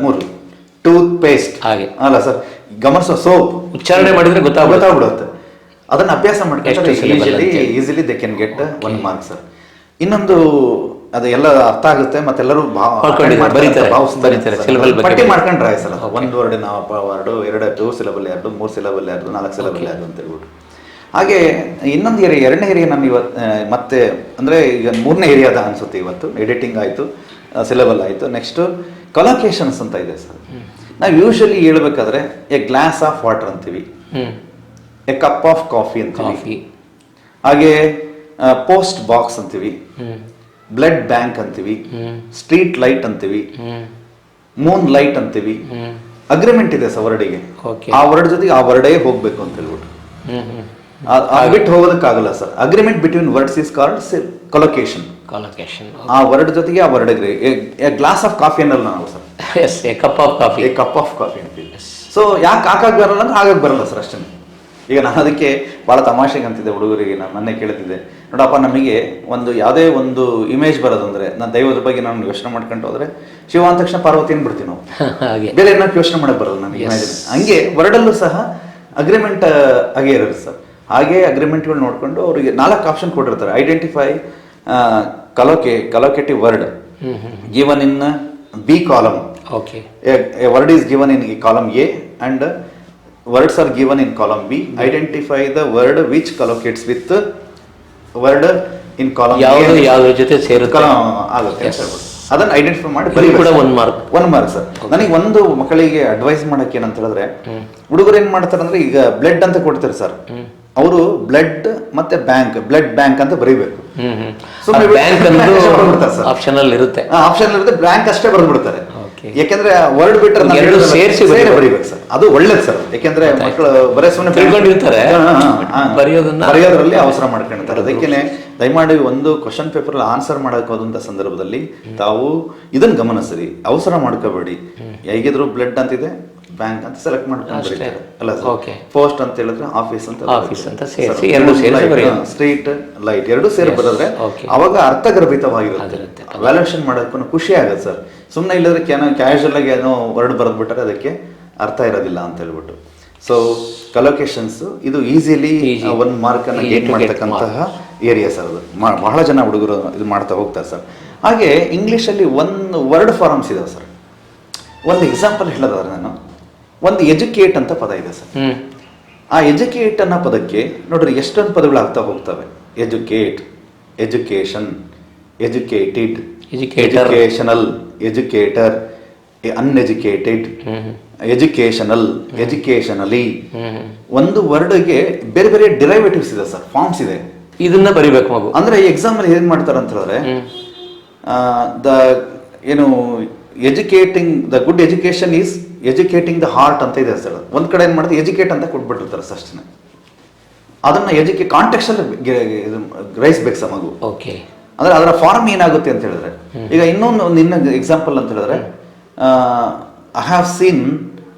3. Tooth paste ಹಾಗೆ ಅಲ್ಲ ಸರ್. ಗಮನಿಸೋ ಸೋಪ್ ಉಚ್ಚಾರಣೆ ಮಾಡಿದ್ರೆ ಗೊತ್ತಾಗ್ಬಿಡುತ್ತೆ. ಅದನ್ನ ಅಭ್ಯಾಸ ಮಾಡ್ಕೊಂಡ್ರೆ easily they can get 1 mark sir. ಇನ್ನೊಂದು ಅದು ಎಲ್ಲ ಅರ್ಥ ಆಗುತ್ತೆ, ಮತ್ತೆಲ್ಲರೂ ಪಟ್ಟಿ ಮಾಡ್ಕೊಂಡ್ರೆ sir. 1 word word 2 syllable 2 3 syllable 2 4 syllable 2 ಅಂತ ಹೇಳ್ಬಿಟ್ಟು. ಹಾಗೆ ಇನ್ನೊಂದು ಏರಿಯಾ, 2ನೇ ಏರಿಯಾ ನಾನು ಇವತ್ತು ಮತ್ತೆ ಅಂದರೆ ಈಗ 3ನೇ ಏರಿಯಾ ಅದ ಅನ್ಸುತ್ತೆ ಇವತ್ತು. ಎಡಿಟಿಂಗ್ ಆಯಿತು, ಸಿಲಬಲ್ ಆಯಿತು. ನೆಕ್ಸ್ಟ್ ಕೊಲೊಕೇಶನ್ಸ್ ಅಂತ ಇದೆ ಸರ್. ನಾವು ಯೂಶಲಿ ಹೇಳ್ಬೇಕಾದ್ರೆ ಎ ಗ್ಲಾಸ್ ಆಫ್ ವಾಟರ್ ಅಂತೀವಿ, ಎ ಕಪ್ ಆಫ್ ಕಾಫಿ ಅಂತೀವಿ, ಹಾಗೆ ಪೋಸ್ಟ್ ಬಾಕ್ಸ್ ಅಂತೀವಿ, ಬ್ಲಡ್ ಬ್ಯಾಂಕ್ ಅಂತೀವಿ, ಸ್ಟ್ರೀಟ್ ಲೈಟ್ ಅಂತೀವಿ, ಮೂನ್ ಲೈಟ್ ಅಂತೀವಿ. ಅಗ್ರಿಮೆಂಟ್ ಇದೆ ಸರ್ ವರ್ಡಿಗೆ, ಆ ವರ್ಡ್ ಜೊತೆಗೆ ಆ ವರ್ಡೇ ಹೋಗ್ಬೇಕು ಅಂತ ಹೇಳ್ಬಿಟ್ಟು ಬಿಟ್ಟು ಹೋಗೋದಕ್ಕಾಗಲ್ಲ sir. Agreement between words is called collocation. ಆ ವರ್ಡ್ ಜೊತೆಗೆ ಆ ವರ್ಡ್ ಗ್ಲಾಸ್ ಆಫ್ ಕಾಫಿ ಅನ್ನಲ್ಲ ನಾವು ಸರ್, ಕಪ್ ಆಫ್ ಕಾಫಿ ಅಂತೀವಿ. ಸೊ ಯಾಕೆ ಹಾಕಾಗಿ ಬರಲ್ಲ ಅಂದ್ರೆ ಹಾಗಾಗಿ ಬರಲ್ಲ ಸರ್, ಅಷ್ಟೇ. ಈಗ ನಾನು ಅದಕ್ಕೆ ಭಾಳ ತಮಾಷೆಗೆ ಅಂತಿದ್ದೆ ಹುಡುಗರಿಗೆ, ನಾನು ಮೊನ್ನೆ ಕೇಳ್ತಿದ್ದೆ, ನೋಡಪ್ಪ ನಮಗೆ ಒಂದು ಯಾವುದೇ ಒಂದು ಇಮೇಜ್ ಬರೋದಂದ್ರೆ, ನಾನು ದೈವದ ಬಗ್ಗೆ ನಾನು ಯೋಚನೆ ಮಾಡ್ಕೊಂಡು ಹೋದ್ರೆ ಶಿವ ಅಂದ ತಕ್ಷಣ ಪಾರ್ವತಿ ಬಿಡ್ತೀವಿ ನಾವು, ಬೇರೆ ಏನಕ್ಕೆ ಯೋಚನೆ ಮಾಡಕ್ ಬರಲ್ಲ ನನಗೆ ಇಮೇಜ್. ಹಂಗೆ ವರ್ಡಲ್ಲೂ ಸಹ ಅಗ್ರಿಮೆಂಟ್ ಆಗೇ ಇರುತ್ತೆ ಸರ್. ಹಾಗೆ ಅಗ್ರಿಮೆಂಟ್ಗಳು ನೋಡಿಕೊಂಡು ಅವರಿಗೆ 4 ಆಪ್ಷನ್ ಕೊಟ್ಟಿರ್ತಾರೆ. Identify collocative word given in B column. Okay. A word is given in column A and words are given in column B. Identify the word which collocates with word in column ಯಾವ್ದ್ರ ಜೊತೆ ಸೇರುತ್ತೆ ಆಗುತ್ತೆ. ಅದನ್ನ ಐಡೆಂಟಿಫೈ ಮಾಡಿ ಕೂಡ 1 ಮಾರ್ಕ್. 1 mark sir. ನನಗೆ ಒಂದು ಮಕ್ಕಳಿಗೆ ಅಡ್ವೈಸ್ ಮಾಡಕ್ಕೆ ಏನಂತ ಹೇಳಿದ್ರೆ, ಹುಡುಗರು ಏನ್ ಮಾಡ್ತಾರೆ ಅಂದ್ರೆ, ಈಗ ಬ್ಲಡ್ ಅಂತ ಕೊಡ್ತಾರೆ ಸರ್, ಅವರು ಬ್ಲಡ್ ಮತ್ತೆ ಬ್ಲಡ್ ಬ್ಯಾಂಕ್ ಅಂತ ಬರೀಬೇಕು. ಆಪ್ಷನಲ್ ಇರುತ್ತೆ, ಬ್ಯಾಂಕ್ ಅಷ್ಟೇ ಬರೆದ್ಬಿಡ್ತಾರೆ. ಯಾಕೆಂದ್ರೆ ವರ್ಡ್ ಬಿಟ್ಟರೆ ಸೇರಿಸಿ ಬರೀಬೇಕು ಸರ್, ಅದು ಒಳ್ಳೇದು ಸರ್. ಯಾಕೆಂದ್ರೆ ಮಕ್ಕಳು ಬರೀ ಸುಮ್ಮನೆ ತಿಳ್ಕೊಂಡಿರ್ತಾರೆ, ಬರೆಯೋದ್ರಲ್ಲಿ ಅವಸರ ಮಾಡ್ಕೊಂಡಿರ್ತಾರೆ. ಅದಕ್ಕೇನೆ ದಯಮಾಡಿ ಒಂದು ಕ್ವಶನ್ ಪೇಪರ್ ಆನ್ಸರ್ ಮಾಡಕ್ ಹೋದಂತ ಸಂದರ್ಭದಲ್ಲಿ ತಾವು ಇದನ್ನ ಗಮನಿಸಿರಿ, ಅವಸರ ಮಾಡ್ಕೋಬೇಡಿ. ಹೇಗಿದ್ರು ಬ್ಲಡ್ ಅಂತಿದೆ, ಬ್ಯಾಂಕ್ ಅಂತ ಸೆಲೆಕ್ಟ್ ಮಾಡ್ಕೊಂಡು ಅಲ್ಲ, ಪೋಸ್ಟ್ ಅಂತ ಹೇಳಿದ್ರೆ ಆಫೀಸ್ ಅಂತ ಸೇರಿಸಿ ಸ್ಟ್ರೀಟ್ ಲೈಟ್ ಎರಡು ಸೇರಿ ಬರೆದ್ರೆ ಅವಾಗ ಅರ್ಥಗರ್ಭಿತವಾಗಿರುತ್ತೆ. ವ್ಯಾಲ್ಯೂಯೇಷನ್ ಮಾಡೋಕ್ಕೂ ಖುಷಿ ಆಗುತ್ತೆ ಸರ್. ಸುಮ್ಮನೆ ಇಲ್ಲದ್ರೆ ಕ್ಯಾಶುವಲ್ ಆಗಿ ಏನೋ ವರ್ಡ್ ಬರೆದ್ಬಿಟ್ರೆ ಅದಕ್ಕೆ ಅರ್ಥ ಇರೋದಿಲ್ಲ ಅಂತ ಹೇಳ್ಬಿಟ್ಟು. ಸೊ ಕಲೋಕೇಶನ್ಸ್ ಇದು ಈಸಿಲಿ 1 ಮಾರ್ಕ್ ಅನ್ನ ಗೇನ್ ಮಾಡ್ತಕ್ಕಂತಹ ಏರಿಯಾ ಸರ್. ಅದು ಬಹಳ ಜನ ಹುಡುಗರು ಇದು ಮಾಡ್ತಾ ಹೋಗ್ತಾರೆ ಸರ್. ಹಾಗೆ ಇಂಗ್ಲಿಷಲ್ಲಿ 1 ವರ್ಡ್ ಫಾರ್ಮ್ಸ್ ಇದಾವೆ ಸರ್. ಒಂದು ಎಕ್ಸಾಂಪಲ್ ಹೇಳೋದಾದ್ರೆ, ನಾನು ಒಂದು ಎಜುಕೇಟ್ ಅಂತ ಪದ ಇದೆ ಸರ್. ಆ ಎಜುಕೇಟ್ ಅನ್ನೋ ಪದಕ್ಕೆ ನೋಡ್ರಿ ಎಷ್ಟೊಂದು ಪದಗಳಾಗ್ತಾ ಹೋಗ್ತವೆ. Educate, education, educated, educational, educator, uneducated, educational, educationally. ಒಂದು ವರ್ಡ್ಗೆ ಬೇರೆ ಬೇರೆ ಡಿರೈವೇಟಿವ್ಸ್ ಇದೆ ಸರ್, ಫಾರ್ಮ್ಸ್ ಇದೆ. ಇದನ್ನ ಬರಿಬೇಕು ಮಗು. ಅಂದ್ರೆ ಎಕ್ಸಾಮ್ ಅಲ್ಲಿ ಏನ್ ಮಾಡ್ತಾರೆ ಅಂತ ಹೇಳಿದ್ರೆ, educating the good education is educating the heart ಅಂತ ಇದೆ ಸರ್. ಒಂದ್ ಕಡೆ ಏನ್ ಮಾಡ್ತಾರೆ, ಎಜುಕೇಟ್ ಅಂತ ಕೊಟ್ಬಿಟ್ಟಿರ್ತಾರೆ ಅಷ್ಟೇ. ಅದನ್ನ ಕಾಂಟೆಕ್ಸ್ಟ್ ಅಲ್ಲಿ ಗ್ರಹಿಸ್ಬೇಕು ಸರ್ ಮಗು. ಅಂದ್ರೆ ಅದರ ಫಾರ್ಮ್ ಏನಾಗುತ್ತೆ ಅಂತ ಹೇಳಿದ್ರೆ, ಈಗ ಇನ್ನೊಂದು ಎಕ್ಸಾಂಪಲ್ ಅಂತ ಹೇಳಿದ್ರೆ, I have seen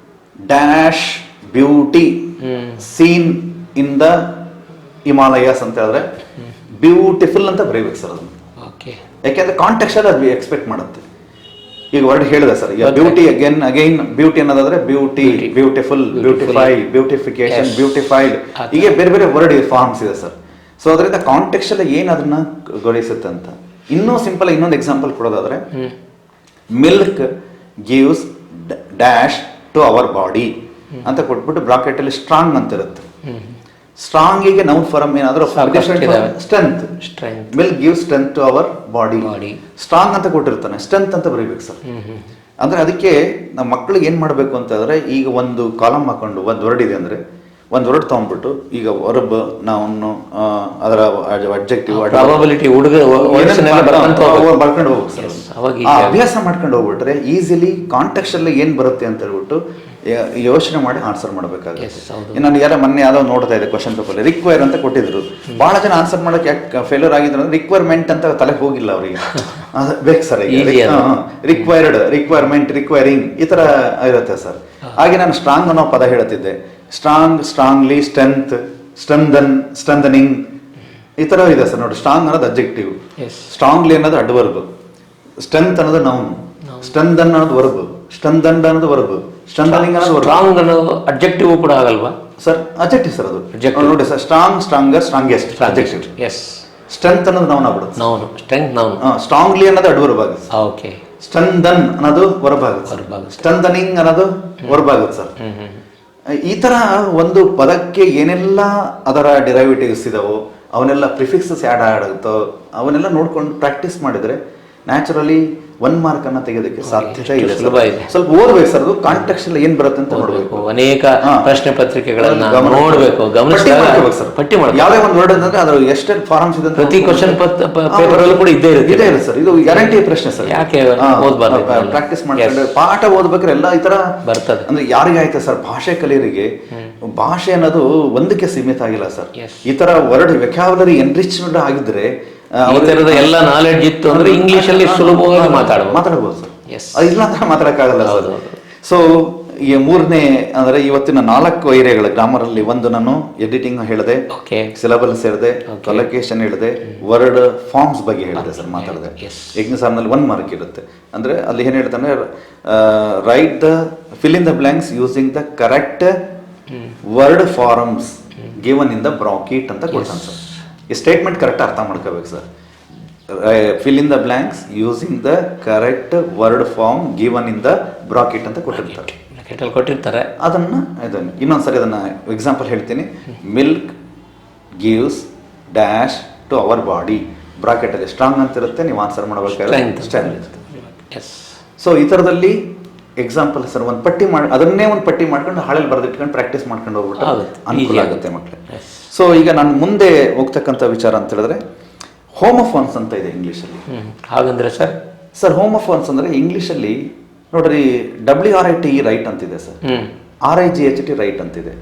dash beauty seen in the Himalayas ಅಂತ ಹೇಳಿದ್ರೆ ಬ್ಯೂಟಿಫುಲ್ ಅಂತ ಬರೀಬೇಕು ಸರ್ ಅದನ್ನು. ಯಾಕೆಂದ್ರೆ ಕಾಂಟೆಕ್ಸ್ಟ್ ಅಲ್ಲಿ ಅದು ಎಕ್ಸ್ಪೆಕ್ಟ್ ಮಾಡುತ್ತೆ. ಈಗ ವರ್ಡ್ ಹೇಳಿದೆ ಸರ್, ಈಗ ಬ್ಯೂಟಿ ಅಗೈನ್ ಬ್ಯೂಟಿ ಅನ್ನೋದಾದ್ರೆ beauty, beautiful, beautify, beautification, beautified, ಹೀಗೆ ಬೇರೆ ಬೇರೆ ವರ್ಡ್ ಫಾರ್ಮ್ಸ್ ಇದೆ ಸರ್. ಸೊ ಅದರಿಂದ ಕಾಂಟೆಕ್ಸ್ಟ್ ಅಲ್ಲಿ ಏನ್ ಅದನ್ನ ಗಮನಿಸುತ್ತೆ ಅಂತ. ಇನ್ನೂ ಸಿಂಪಲ್ ಇನ್ನೊಂದು ಎಕ್ಸಾಂಪಲ್ ಕೊಡೋದಾದ್ರೆ, milk gives dash to our body ಅಂತ ಕೊಟ್ಬಿಟ್ಟು ಬ್ರಾಕೆಟ್ ಅಲ್ಲಿ ಸ್ಟ್ರಾಂಗ್ ಅಂತ ಇರುತ್ತೆ. ಸ್ಟ್ರಾಂಗ್ ಗೆ ನೌನ್ ಫಾರ್ಮ್ ಏನಾದ್ರೂ strength, milk gives strength to our body. Strong ಅಂತ ಕೊಟ್ಟಿರ್ತಾನೆ, ಸ್ಟ್ರೆಂತ್ ಅಂತ ಬರೀಬೇಕು ಸರ್. ಅಂದ್ರೆ ಅದಕ್ಕೆ ನಮ್ಮ ಮಕ್ಕಳಿಗೆ ಏನ್ ಮಾಡ್ಬೇಕು ಅಂತ ಹೇಳಿದ್ರೆ, ಈಗ ಒಂದು ಕಾಲಮ್ ಹಾಕೊಂಡು ಒಂದು ವರ್ಡ್ ಇದೆ ಅಂದ್ರೆ ಒಂದು ವರ್ಡ್ ತಗೊಂಡ್ಬಿಟ್ಟು, ಈಗ ವರ್ಬ್ ನಾವು ಅದರ ಅಬ್ಜೆಕ್ಟಿವ್ ಬರ್ಕೊಂಡು ಹೋಗ್ಬೇಕು ಸರ್. ಅಭ್ಯಾಸ ಮಾಡ್ಕೊಂಡು ಹೋಗ್ಬಿಟ್ರೆ ಈಸಿಲಿ ಕಾಂಟೆಕ್ಸ್ಟ್ ಅಲ್ಲಿ ಏನ್ ಬರುತ್ತೆ ಅಂತ ಹೇಳ್ಬಿಟ್ಟು ಯೋಚನೆ ಮಾಡಿ ಆನ್ಸರ್ ಮಾಡಬೇಕಾಗುತ್ತೆ. ನಾನು ಮೊನ್ನೆ ಯಾವ್ದೋ ನೋಡ್ತಾ ಇದೆ ಕ್ವಶನ್ ಪೇಪರ್, ರಿಕ್ವೈರ್ ಅಂತ ಕೊಟ್ಟಿದ್ರು. ಬಹಳ ಜನ ಆನ್ಸರ್ ಮಾಡಕ್ಕೆ ಯಾಕೆ ಫೇಲ್ಯೂರ್ ಆಗಿದ್ರು ಅಂದ್ರೆ ರಿಕ್ವೈರ್ಮೆಂಟ್ ಅಂತ ತಲೆಗೆ ಹೋಗಿಲ್ಲ ಅವರಿಗೆ. ಬೇಕು ಸರ್, ರಿಕ್ವೈರ್ಡ್, ರಿಕ್ವೈರ್ಮೆಂಟ್, ರಿಕ್ವೈರಿಂಗ್ ಈ ತರ ಇರುತ್ತೆ ಸರ್. ಹಾಗೆ ನಾನು ಸ್ಟ್ರಾಂಗ್ ಅನ್ನೋ ಪದ ಹೇಳುತ್ತಿದ್ದೆ. Strong, strongly, strength, strengthen, strengthening ಈ ತರ ಇದೆ ಸರ್. ನೋಡಿ, ಸ್ಟ್ರಾಂಗ್ ಅನ್ನೋದು ಅಬ್ಜೆಕ್ಟಿವ್, ಸ್ಟ್ರಾಂಗ್ಲಿ ಅನ್ನೋದು ಅಡ್ವರ್ಬ್, ಸ್ಟ್ರೆಂತ್ ಅನ್ನೋದು ನೌನ್, ಸ್ಟ್ರೆಂಥನ್ ಅನ್ನೋದು ವರ್ಬ್, ಸ್ಟ್ರೆಂಥನ್ಡ್ ಅನ್ನೋದು ವರ್ಬ್, ಸ್ಟ್ರೆಂಥನಿಂಗ್ ಅನ್ನೋದು ಸ್ಟ್ರಾಂಗ್ ಅನ್ನೋದು ಅಬ್ಜೆಕ್ಟಿವ್ ಕೂಡ ಆಗಲ್ವಾ ಸರ್? ಅಬ್ಜೆಕ್ಟಿವ್ ಸರ್ ಅದು. ನೋಡಿ sir, strong, stronger, strongest objective. Strength ಅನ್ನೋದು ನೌನ್ ಆಗ್ಬಿಡುತ್ತೆ. Noun, strength noun. ಸ್ಟ್ರಾಂಗ್ಲಿ ಅನ್ನೋದು ಅಡ್ವರ್ಬ್ ಆಗುತ್ತೆ. ಓಕೆ. ಸ್ಟ್ರೆಂಥನ್ ಅನ್ನೋದು ವರ್ಬ್ ಆಗುತ್ತೆ. ಸ್ಟ್ರೆಂಥನಿಂಗ್ ಅನ್ನೋದು ವರ್ಬ್ ಆಗುತ್ತೆ ಸರ್. ಈ ತರ ಒಂದು ಪದಕ್ಕೆ ಏನೆಲ್ಲ ಅದರ ಡಿರೈವೇಟಿವ್ಸ್ ಇದಾವೋ ಅವನ್ನೆಲ್ಲ ಪ್ರಿಫಿಕ್ಸಸ್ ಆ್ಯಡ್ ಆಗುತ್ತೋ ಅವನ್ನೆಲ್ಲ ನೋಡ್ಕೊಂಡು ಪ್ರಾಕ್ಟೀಸ್ ಮಾಡಿದ್ರೆ ನ್ಯಾಚುರಲಿ 1 ಮಾರ್ಕ್ ಅನ್ನ ತೆಗೆಯೋದಕ್ಕೆ ಸಾಧ್ಯತೆ ಇದೆ. ಸ್ವಲ್ಪ ಓದ್ಬೇಕು ಸರ್, ಅದು ಕಾಂಟೆಕ್ಸ್ಟ್ ಅಲ್ಲಿ ಏನ್ ಬರುತ್ತೆ ಅಂತ ನೋಡ್ಬೇಕು. ಅನೇಕ ಪ್ರಶ್ನೆ ಪತ್ರಿಕೆಗಳನ್ನ ನೋಡ್ಬೇಕು, ಪಟ್ಟಿ ಮಾಡಬೇಕು. ಯಾವ್ದೇ ಒಂದು ವರ್ಡ್ ಅಂದ್ರೆ ಅದ್ರ ಎಷ್ಟೆಷ್ಟು ಫಾರ್ಮ್ಸ್ ಇದೆ ಪ್ರತಿ ಕ್ವಶನ್ ಪೇಪರ್ ಅಲ್ಲೂ ಕೂಡ ಇದ್ದೇ ಇರುತ್ತೆ ಸರ್. ಇದು ಗ್ಯಾರಂಟಿ ಪ್ರಶ್ನೆ ಸರ್. ಯಾಕೆ ಓದ್ಬಾರ್ದು? ಪ್ರಾಕ್ಟೀಸ್ ಮಾಡ್ಕೊಂಡು ಪಾಠ ಓದ್ಬೇಕಾದ್ರೆ ಎಲ್ಲ ಈ ತರ ಬರ್ತದೆ. ಅಂದ್ರೆ ಯಾರಿಗೆ ಆಯ್ತಾ ಸರ್, ಭಾಷೆ ಕಲಿಯರಿಗೆ ಭಾಷೆ ಅನ್ನೋದು ಒಂದಕ್ಕೆ ಸೀಮಿತ ಆಗಿಲ್ಲ ಸರ್. ಈ ತರ ವರ್ಡ್ ವೆಕ್ಯಾಬುಲರಿ ಎನ್ರಿಚ್ಮೆಂಟ್ ಆಗಿದ್ರೆ ಎಲ್ಲ ನಾಲೆಡ್ಜ್ ಇತ್ತು ಅಂದ್ರೆ ಇಂಗ್ಲಿಷ್ ಅಲ್ಲಿ ಸುಲಭವಾಗಿ ಮಾತಾಡಬಹುದು ಸರ್. ಇಲ್ಲ ಅಂದ್ರೆ ಮಾತಾಡಕ್ಕಾಗಲ್ಲ ಸರ್. ಸೊ ಈ 3ನೇ ಅಂದ್ರೆ ಇವತ್ತಿನ 4 ಏರಿಯಾಗಳು ಗ್ರಾಮರ್ ಅಲ್ಲಿ, ಒಂದು ನಾನು ಎಡಿಟಿಂಗ್ ಹೇಳಿದೆ, ಸಿಲಬಲ್ಸ್ ಹೇಳಿದೆ, ಕೊಲೊಕೇಶನ್ ಹೇಳಿದೆ, ವರ್ಡ್ ಫಾರ್ಮ್ಸ್ ಬಗ್ಗೆ ಹೇಳಿದೆ ಸರ್, ಮಾತಾಡಿದೆ. ಎಕ್ಸಾಮ್ನಲ್ಲಿ 1 ಮಾರ್ಕ್ ಇರುತ್ತೆ. ಅಂದ್ರೆ ಅಲ್ಲಿ ಏನ್ ಹೇಳ್ತಾನೆ, write the fill in the blanks using the correct word forms given in the bracket ಅಂತ ಕೊಡ್ತಾನೆ ಸರ್. ಈ ಸ್ಟೇಟ್ಮೆಂಟ್ ಕರೆಕ್ಟ್ ಅರ್ಥ ಮಾಡ್ಕೋಬೇಕು sir. Fill in the blanks using the correct word form given in the bracket ಅಂತ ಕೊಟ್ಟಿರ್ತಾರೆ. ಅದನ್ನು ಇನ್ನೊಂದ್ಸರಿ ಅದನ್ನು ಎಕ್ಸಾಂಪಲ್ ಹೇಳ್ತೀನಿ. Milk gives dash to our body. ಬ್ರಾಕೆಟಲ್ಲಿ ಸ್ಟ್ರಾಂಗ್ ಅಂತ ಇರುತ್ತೆ, ನೀವು ಆನ್ಸರ್ ಮಾಡಬೇಕಾದ್ರೆ ಸ್ಟ್ರಾಂಗ್ ಇರುತ್ತೆ. ಸೊ ಈ ಥರದಲ್ಲಿ ಎಕ್ಸಾಂಪಲ್ ಸರ್ ಒಂದು ಪಟ್ಟಿ ಮಾಡಿ ಅದನ್ನೇ ಒಂದು ಪಟ್ಟಿ ಮಾಡ್ಕೊಂಡು ಹಾಳೆಲ್ಲಿ ಬರೆದಿಟ್ಕೊಂಡು ಪ್ರಾಕ್ಟೀಸ್ ಮಾಡ್ಕೊಂಡು ಹೋಗ್ಬಿಟ್ಟು ಅನುಕೂಲ ಆಗುತ್ತೆ ಮಕ್ಕಳಿಗೆ. ಸೊ ಈಗ ನಾನು ಮುಂದೆ ಹೋಗ್ತಕ್ಕಂಥ ವಿಚಾರ ಅಂತ ಹೇಳಿದ್ರೆ ಹೋಮೋಫೋನ್ಸ್ ಅಂತ ಇದೆ ಇಂಗ್ಲೀಷಲ್ಲಿ. ಹಾಗಂದ್ರೆ ಸರ್ ಹೋಮೋಫೋನ್ಸ್ ಅಂದರೆ ಇಂಗ್ಲೀಷಲ್ಲಿ ನೋಡ್ರಿ WRIT ರೈಟ್ ಅಂತಿದೆ ಸರ್, RIGHT ರೈಟ್ ಅಂತಿದೆ.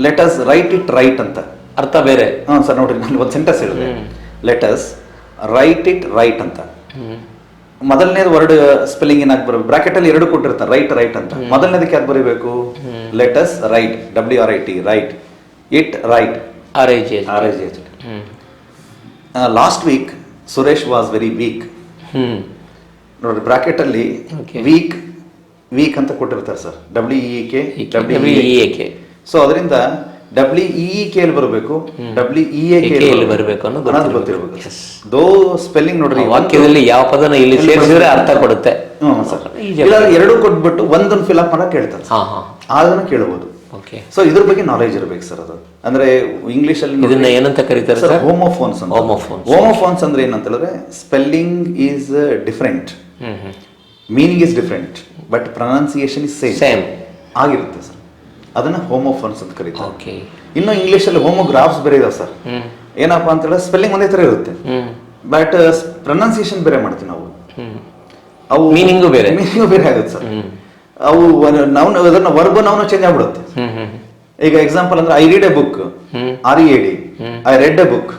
Let us right it right ಅಂತ ಅರ್ಥ ಬೇರೆ. ಹಾಂ ಸರ್ ನೋಡ್ರಿ ನಾನು ಒಂದು ಸೆಂಟೆನ್ಸ್ ಹೇಳಿದೆ, let us right it right ಅಂತ. ಮೊದಲನೇದು ವರ್ಡ್ ಸ್ಪೆಲ್ಲಿಂಗ್ ಏನಾಗಿ ಬರಬೇಕು, ಬ್ರಾಕೆಟಲ್ಲಿ ಎರಡು ಕೊಟ್ಟಿರ್ತಾರೆ ರೈಟ್ ಅಂತ. ಮೊದಲನೇದಕ್ಕೆ ಯಾಕೆ ಬರೀಬೇಕು? Let us write WRIT write it right RIGHT. Last week Suresh was very weak. ನೋಡ್ರಿ ಬ್ರಾಕೆಟಲ್ಲಿ ವೀಕ್ ಅಂತ ಕೊಟ್ಟಿರ್ತಾರೆ ಸರ್, WEEK. ಸೊ ಅದರಿಂದ WEEK ಬರಬೇಕು, WEAK ಬರಬೇಕು ಅನ್ನೋದು ಗೊತ್ತಿರಬೇಕು. ದೋ ಸ್ಪೆಲ್ಲಿಂಗ್ ನೋಡ್ರಿ ವಾಕ್ಯದಲ್ಲಿ ಯಾವ ಪದನ ಇಲ್ಲಿ ಸೇರಿಸಿದ್ರೆ ಅರ್ಥ ಕೊಡುತ್ತೆ. ಇಲ್ಲ ಎರಡು ಕೊಟ್ಬಿಟ್ಟು ಒಂದನ್ನು ಫಿಲ್ ಅಪ್ ಮಾಡಕ್ ಹೇಳ್ತಾರೆ, ಅದನ್ನು ಕೇಳಬಹುದು. ಸೊ ಇದ್ರ ಬಗ್ಗೆ ನಾಲೆಜ್ ಇರಬೇಕು ಸರ್. ಅದು ಅಂದ್ರೆ ಇಂಗ್ಲಿಷ್ ಅಲ್ಲಿ ಇದನ್ನ ಏನಂತ ಕರೀತಾರೆ ಸರ್? ಹೋಮೋಫೋನ್ಸ್. ಹೋಮೋಫೋನ್ಸ್ ಅಂದ್ರೆ ಏನಂತ ಹೇಳಿದ್ರೆ spelling is different, meaning is different, but pronunciation is same ಆಗಿರುತ್ತೆ ಸರ್. ಅದನ್ನ ಹೋಮೋಫೋನ್ಸ್ ಅಂತ ಕರೀತಾರೆ. ಇನ್ನು ಇಂಗ್ಲಿಷ್ ಅಲ್ಲಿ ಹೋಮೋಗ್ರಾಫ್ಸ್ ಬೇರೆ ಇದಾವೆ ಸರ್. ಏನಪ್ಪಾ ಅಂತ ಹೇಳಿದ್ರೆ ಸ್ಪೆಲ್ಲಿಂಗ್ ಒಂದೇ ತರ ಇರುತ್ತೆ, ಬಟ್ ಪ್ರೊನೌನ್ಸಿಯೇಷನ್ ಬೇರೆ ಮಾಡ್ತೀವಿ ನಾವು. ಅವು ಮೀನಿಂಗು ಬೇರೆ ಆಗುತ್ತೆ ಸರ್. ಅವು ಅದನ್ನ ವರ್ಬ್ ನಾವು ಚೇಂಜ್ ಆಗ್ಬಿಡುತ್ತೆ. ಈಗ ಎಕ್ಸಾಂಪಲ್ ಅಂದ್ರೆ I read A book, READ. I read A book,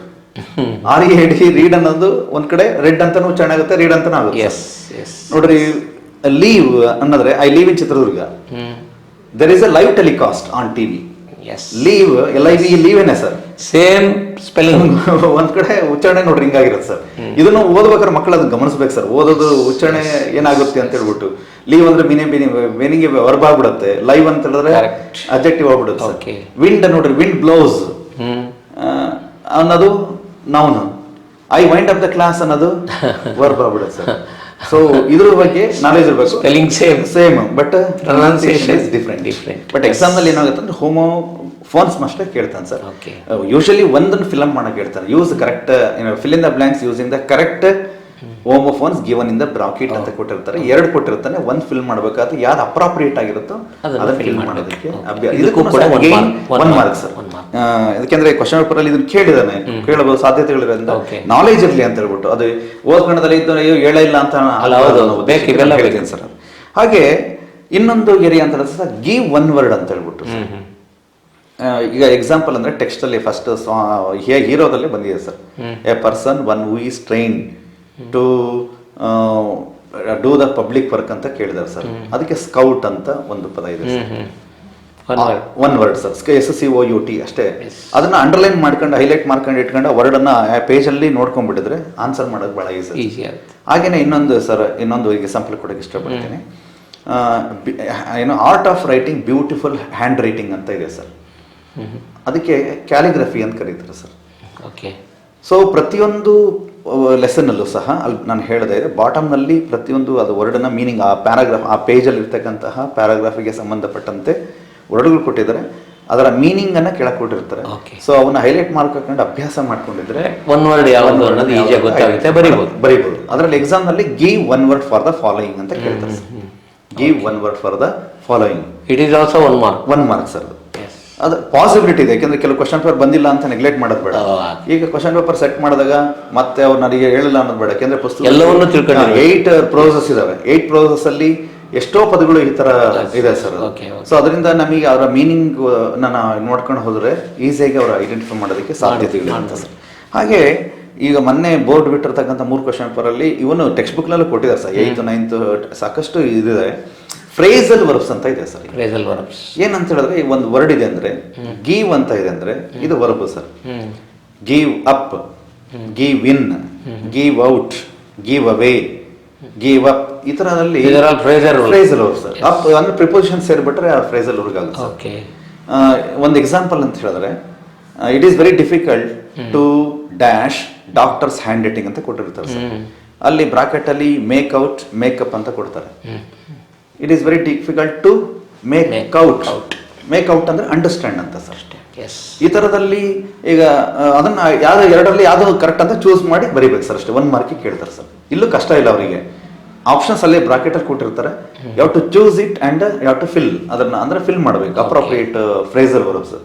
READ. Read ಅನ್ನೋದು ಒಂದ್ ಕಡೆ ರೆಡ್ ಅಂತಾನು ಉಚ್ಚಾರಣೆ ಆಗುತ್ತೆ, ರೀಡ್ ಅಂತಾನು ಆಗುತ್ತೆ. ನೋಡ್ರಿ ಲೀವ್ ಅನ್ನೋದ್ರೆ I leave in Chitradurga. There is a live telecast on TV. Yes. Leave, LIV, leave ಏನೇ ಸರ್, ಸೇಮ್ ಸ್ಪೆಲ್ಲಿಂಗ್. ಒಂದ್ ಕಡೆ ಉಚ್ಚಾರಣೆ ನೋಡ್ರಿ ಹಿಂಗಾಗಿರುತ್ತೆ ಸರ್. ಇದನ್ನು ಓದ್ಬೇಕಾದ್ರೆ ಮಕ್ಕಳು ಅದನ್ನ ಗಮನಿಸ್ಬೇಕು ಸರ್. ಓದೋದು ಉಚ್ಚಾರಣೆ ಏನಾಗುತ್ತೆ ಅಂತ ಹೇಳ್ಬಿಟ್ಟು ಲೀವ್ ಅಂದ್ರೆ ಮೀನಿಂಗ್ ವರ್ಬ್ ಆಗ್ಬಿಡುತ್ತೆ, ಲೈವ್ ಅಂತ ಹೇಳಿದ್ರೆ ಅಬ್ಜೆಕ್ಟಿವ್ ಆಗ್ಬಿಡುತ್ತೆ. ವಿಂಡ್ ನೋಡ್ರಿ, ವಿಂಡ್ ಬ್ಲೋಸ್ ಅನ್ನೋದು noun. I wind up the class ಅನ್ನೋದು ವರ್ಬ್ ಆಗ್ಬಿಡುತ್ತೆ ಸರ್. ಸೊ ಇದ್ರ ಬಗ್ಗೆ ನಾಲೆಜ್ ಇರಬೇಕು. Spelling same but pronunciation is different. But exam ನಲ್ಲಿ ಏನಾಗುತ್ತೆ ಅಂದ್ರೆ ಹೋಮೋಫೋನ್ಸ್ ಅಷ್ಟೇ ಕೇಳ್ತಾನೆ ಸರ್. ಯೂಶಲಿ ಒಂದನ್ನು ಫಿಲ್ ಮಾಡಕ್ ಹೇಳ್ತಾನೆ. Use correct fill in the blanks using the correct homophones given in the bracket ಅಂತ ಕೊಟ್ಟಿರ್ತಾರೆ. ಎರಡು ಕೊಟ್ಟಿರ್ತಾನೆ, ಒಂದ್ ಫಿಲ್ ಮಾಡಬೇಕಾದ್ರೆ ಯಾವ್ದು ಅಪ್ರಾಪ್ರಿಯೇಟ್ ಆಗಿರುತ್ತೋ ಅದನ್ನ ಫಿಲ್ ಮಾಡೋದಕ್ಕೆ ಇದಕ್ಕೂ ಕೂಡ 1 ಮಾರ್ಕ್ ಸರ್. ಯಾಕೆಂದ್ರೆ ಕ್ವಶನ್ ಪೇಪರ್ ಅಲ್ಲಿ ಇದನ್ನ ಕೇಳಿದಾನೆ, ಕೇಳಬಹುದು ಸಾಧ್ಯತೆಗಳಿರೋದ್ರಿಂದ ನಾಲೆಜ್ ಇರಲಿ ಅಂತ ಹೇಳ್ಬಿಟ್ಟು. ಅದು ಓದ್ಕಣದಲ್ಲಿ ಹೇಳೇ ಇಲ್ಲ ಅಂತ ಹೇಳಿದ್ದೀನಿ ಸರ್. ಹಾಗೆ ಇನ್ನೊಂದು ಏರಿಯಾ ಅಂತ ಹೇಳಿದ್ರೆ ಗಿವ್ ಒನ್ ವರ್ಡ್ ಅಂತ ಹೇಳ್ಬಿಟ್ಟು. ಈಗ ಎಕ್ಸಾಂಪಲ್ ಅಂದ್ರೆ ಟೆಕ್ಸ್ಟ್ ಅಲ್ಲಿ ಫಸ್ಟ್ ಹೀರೋದಲ್ಲಿ ಬಂದಿದೆ sir, a person one who is train to do the public work ಅಂತ ಕೇಳಿದಾರೆ ಸರ್. ಅದಕ್ಕೆ ಸ್ಕೌಟ್ ಅಂತ ಒಂದು ಪದ ಇದೆ, ಒನ್ ವರ್ಡ್ ಸರ್, SCOUT ಅಷ್ಟೇ. ಅದನ್ನ ಅಂಡರ್ಲೈನ್ ಮಾಡ್ಕೊಂಡು ಹೈಲೈಟ್ ಮಾಡ್ಕೊಂಡು ಇಟ್ಕೊಂಡು ಆ ವರ್ಡ್ ಅನ್ನ ಪೇಜ್ ಅಲ್ಲಿ ನೋಡ್ಕೊಂಡ್ಬಿಟ್ಟಿದ್ರೆ ಆನ್ಸರ್ ಮಾಡೋದು ಬಹಳ ಈಸಿ. ಹಾಗೇನೆ ಇನ್ನೊಂದು ಸರ್, ಇನ್ನೊಂದು ಎಕ್ಸಾಂಪಲ್ ಕೊಡಕ್ಕೆ ಇಷ್ಟಪಡ್ತೀನಿ. Art of writing beautiful hand writing ಅಂತ ಇದೆ ಸರ್. ಅದಕ್ಕೆ ಕ್ಯಾಲಿಗ್ರಫಿ ಅಂತ ಕರೀತಾರೆ ಸರ್. ಸೊ ಪ್ರತಿಯೊಂದು ಲೆಸನ್ನಲ್ಲೂ ಸಹ ಅಲ್ಲಿ ನಾನು ಹೇಳಿದೆ, ಬಾಟಮ್ನಲ್ಲಿ ಪ್ರತಿಯೊಂದು ಅದು ವರ್ಡ್ನ ಮೀನಿಂಗ್, ಆ ಪ್ಯಾರಾಗ್ರಾಫ್, ಆ ಪೇಜಲ್ಲಿ ಇರ್ತಕ್ಕಂತಹ ಪ್ಯಾರಾಗ್ರಾಫಿಗೆ ಸಂಬಂಧಪಟ್ಟಂತೆ ವರ್ಡ್ಗಳು ಕೊಟ್ಟಿದ್ದಾರೆ, ಅದರ ಮೀನಿಂಗ್ ಅನ್ನ ಕೆಳಗೆ ಕೊಟ್ಟಿರ್ತಾರೆ. ಸೊ ಅವನ್ನ ಹೈಲೈಟ್ ಮಾಡ್ಕೊಂಡು ಅಭ್ಯಾಸ ಮಾಡ್ಕೊಂಡಿದ್ರೆ ಒನ್ ವರ್ಡ್ ಯಾವುದು ಅನ್ನೋದು ಈಜಿಯಾಗಿ ಗೊತ್ತಾಗುತ್ತೆ, ಬರೀಬಹುದು. ಅದರಲ್ಲಿ ಎಕ್ಸಾಮ್ ನಲ್ಲಿ give one word for the following ಅಂತ ಕೇಳ್ತಾರೆ. Give one word for the following, it is also 1 mark sir. ಅದು ಪಾಸಿಬಿಲಿಟಿ ಇದೆ, ಯಾಕಂದ್ರೆ ಕೆಲವು ಕ್ವಶನ್ ಪೇಪರ್ ಬಂದಿಲ್ಲ ಅಂತ ನೆಗ್ಲೆಕ್ಟ್ ಮಾಡೋದು ಬೇಡ. ಈಗ ಕ್ವಶನ್ ಪೇಪರ್ ಸೆಟ್ ಮಾಡಿದಾಗ ಮತ್ತೆ ಅವ್ರು ನನಗೆ ಹೇಳಿಲ್ಲ ಅನ್ನೋದು ಬೇಡ, ಯಾಕಂದ್ರೆ ಪುಸ್ತಕ ಎಲ್ಲವನ್ನೂ ತಿಳ್ಕೊಂಡು 8 ಪ್ರೋಸೆಸ್ ಇದಾವೆ. 8 ಪ್ರೋಸೆಸ್ ಅಲ್ಲಿ ಎಷ್ಟೋ ಪದಗಳು ಈ ತರ ಇದೆ ಸರ್. ಸೊ ಅದರಿಂದ ನಮಗೆ ಅವರ ಮೀನಿಂಗ್ ನೋಡ್ಕೊಂಡು ಹೋದ್ರೆ ಈಸಿಯಾಗಿ ಅವ್ರು ಐಡೆಂಟಿಫೈ ಮಾಡೋದಕ್ಕೆ ಸಾಧ್ಯತೆಗಳಿರುತ್ತೆ ಸರ್. ಹಾಗೆ ಈಗ ಮೊನ್ನೆ ಬೋರ್ಡ್ ಬಿಟ್ಟಿರ್ತಕ್ಕಂಥ 3 ಕ್ವಶನ್ ಪೇಪರ್ ಅಲ್ಲಿ ಇವನು ಟೆಕ್ಸ್ಟ್ ಬುಕ್ ನಲ್ಲೂ ಕೊಟ್ಟಿದ್ದಾರೆ ಸರ್. 8th 9th ಸಾಕಷ್ಟು ಇದಿದೆ. ಫ್ರೇಸಲ್ ವರ್ಬ್ಸ್ ಅಂತ ಇದೆ ಸರ್. ಫ್ರೇಸಲ್ ವರ್ಬ್ಸ್ ಏನಂತ ಹೇಳಿದ್ರೆ, ಒಂದು ವರ್ಡ್ ಇದೆ ಅಂದ್ರೆ ಗಿವ್ ಅಂತ ಇದೆ ಅಂದ್ರೆ ಇದು verb sir. Give up, give in, give out, give away, give up, ಈ ತರದಲ್ಲಿ ಫ್ರೇಸಲ್ ವರ್ಬ್ ಸರ್. ಅಪ್ ಅಂದ್ರೆ ಪ್ರಿಪೋಸಿಷನ್ ಸೇರ್ಬಿಟ್ರೆ ಫ್ರೇಸಲ್ ವರ್ಬ್ ಆಗುತ್ತೆ. ಒಂದು ಎಕ್ಸಾಂಪಲ್ ಅಂತ ಹೇಳಿದ್ರೆ it is very difficult to dash doctor's handwriting ಅಂತ ಕೊಟ್ಟಿರ್ತಾರೆ ಸರ್. ಅಲ್ಲಿ ಬ್ರಾಕೆಟ್ ಅಲ್ಲಿ ಮೇಕ್ಔಟ್ ಮೇಕಪ್ ಅಂತ ಕೊಡ್ತಾರೆ. It is very difficult to make out. Make out ಅಂದ್ರೆ ಅಂಡರ್ಸ್ಟ್ಯಾಂಡ್ ಅಂತ ಸರ್. ಈ ತರದಲ್ಲಿ ಈಗ ಅದನ್ನ ಯಾವ್ದು ಎರಡರಲ್ಲಿ ಯಾವ್ದು ಕರೆಕ್ಟ್ ಅಂತ ಚೂಸ್ ಮಾಡಿ ಬರೀಬೇಕು ಸರ್ ಅಷ್ಟೇ. 1 ಮಾರ್ಕಿಗೆ ಕೇಳ್ತಾರೆ ಸರ್. ಇಲ್ಲೂ ಕಷ್ಟ ಇಲ್ಲ ಅವರಿಗೆ. ಆಪ್ಷನ್ಸ್ ಅಲ್ಲಿ ಬ್ರಾಕೆಟ್ ಅಲ್ಲಿ ಕೊಟ್ಟಿರ್ತಾರೆ. ಯಾವ ಟು ಚೂಸ್ ಇಟ್ ಅಂಡ್ ಯಾವ ಟು ಫಿಲ್, ಅದನ್ನ ಅಂದ್ರೆ ಫಿಲ್ ಮಾಡಬೇಕು ಅಪ್ರೋಪ್ರಿಯೇಟ್ ಫ್ರೇಸಲ್ ವರ್ಬ್ಸ್.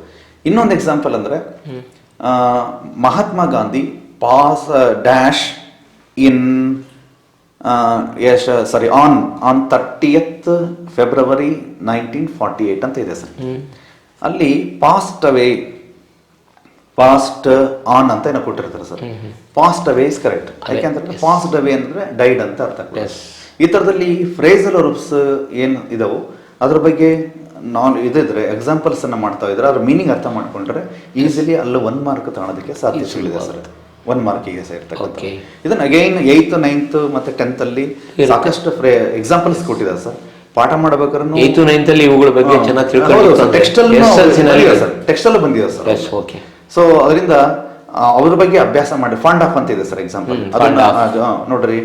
ಇನ್ನೊಂದು ಎಕ್ಸಾಂಪಲ್ ಅಂದ್ರೆ Mahatma Gandhi pass dash in on 30th February 1948 ಅಂತ ಇದೆ ಸರ್. ಅಲ್ಲಿ ಪಾಸ್ಟ್ ಅವೇ ಪಾಸ್ಟ್ ಆನ್ ಅಂತ ಏನೋ ಕೊಟ್ಟಿರ್ತಾರೆ sir. Past away is correct. ಯಾಕೆಂದ್ರೆ ಪಾಸ್ಟ್ ಅವೇ ಅಂದ್ರೆ ಡೈಡ್ ಅಂತ ಅರ್ಥ. ಈ ತರದಲ್ಲಿ ಫ್ರೇಸಲ್ ವರ್ಬ್ಸ್ ಏನ್ ಇದಾವು ಅದ್ರ ಬಗ್ಗೆ ಇದ್ರೆ ಎಕ್ಸಾಂಪಲ್ಸ್ ಅನ್ನ ಮಾಡ್ತಾ ಇದ್ರೆ ಅದ್ರ ಮೀನಿಂಗ್ ಅರ್ಥ ಮಾಡ್ಕೊಂಡ್ರೆ ಈಸಿಲಿ ಅಲ್ಲಿ 1 ಮಾರ್ಕ್ ತಗೊಳೋದಕ್ಕೆ ಸಾಧ್ಯತೆಗಳಿದೆ ಸರ್. 1 ಮಾರ್ಕಿಗೆ ಸೇರ್ತಕ್ಕಂಥ ಇದನ್ನ ಅಗೈನ್ 8th 9th ಮತ್ತೆ 10th ಅಲ್ಲಿ ಸಾಕಷ್ಟು ಎಕ್ಸಾಂಪಲ್ಸ್ ಕೊಟ್ಟಿದ್ದಾರೆ ಸರ್. ಪಾಠ ಮಾಡಬೇಕಾದ್ರೆ 8th 9th ಅಲ್ಲಿ ಇವುಗಳ ಬಗ್ಗೆ ಚೆನ್ನಾಗಿ ತಿಳ್ಕೊಂಡು ಟೆಕ್ಸ್ಟ್ ಅಲ್ಲೂ ಬಂದಿದೆ ಸರ್. ಸೊ ಅದರಿಂದ ಅವ್ರ ಬಗ್ಗೆ ಅಭ್ಯಾಸ ಮಾಡಿ. ಫಾಂಡ್ ಆಫ್ ಅಂತ ಇದೆ ಸರ್ ಎಕ್ಸಾಂಪಲ್. ಅದನ್ನ ನೋಡ್ರಿ,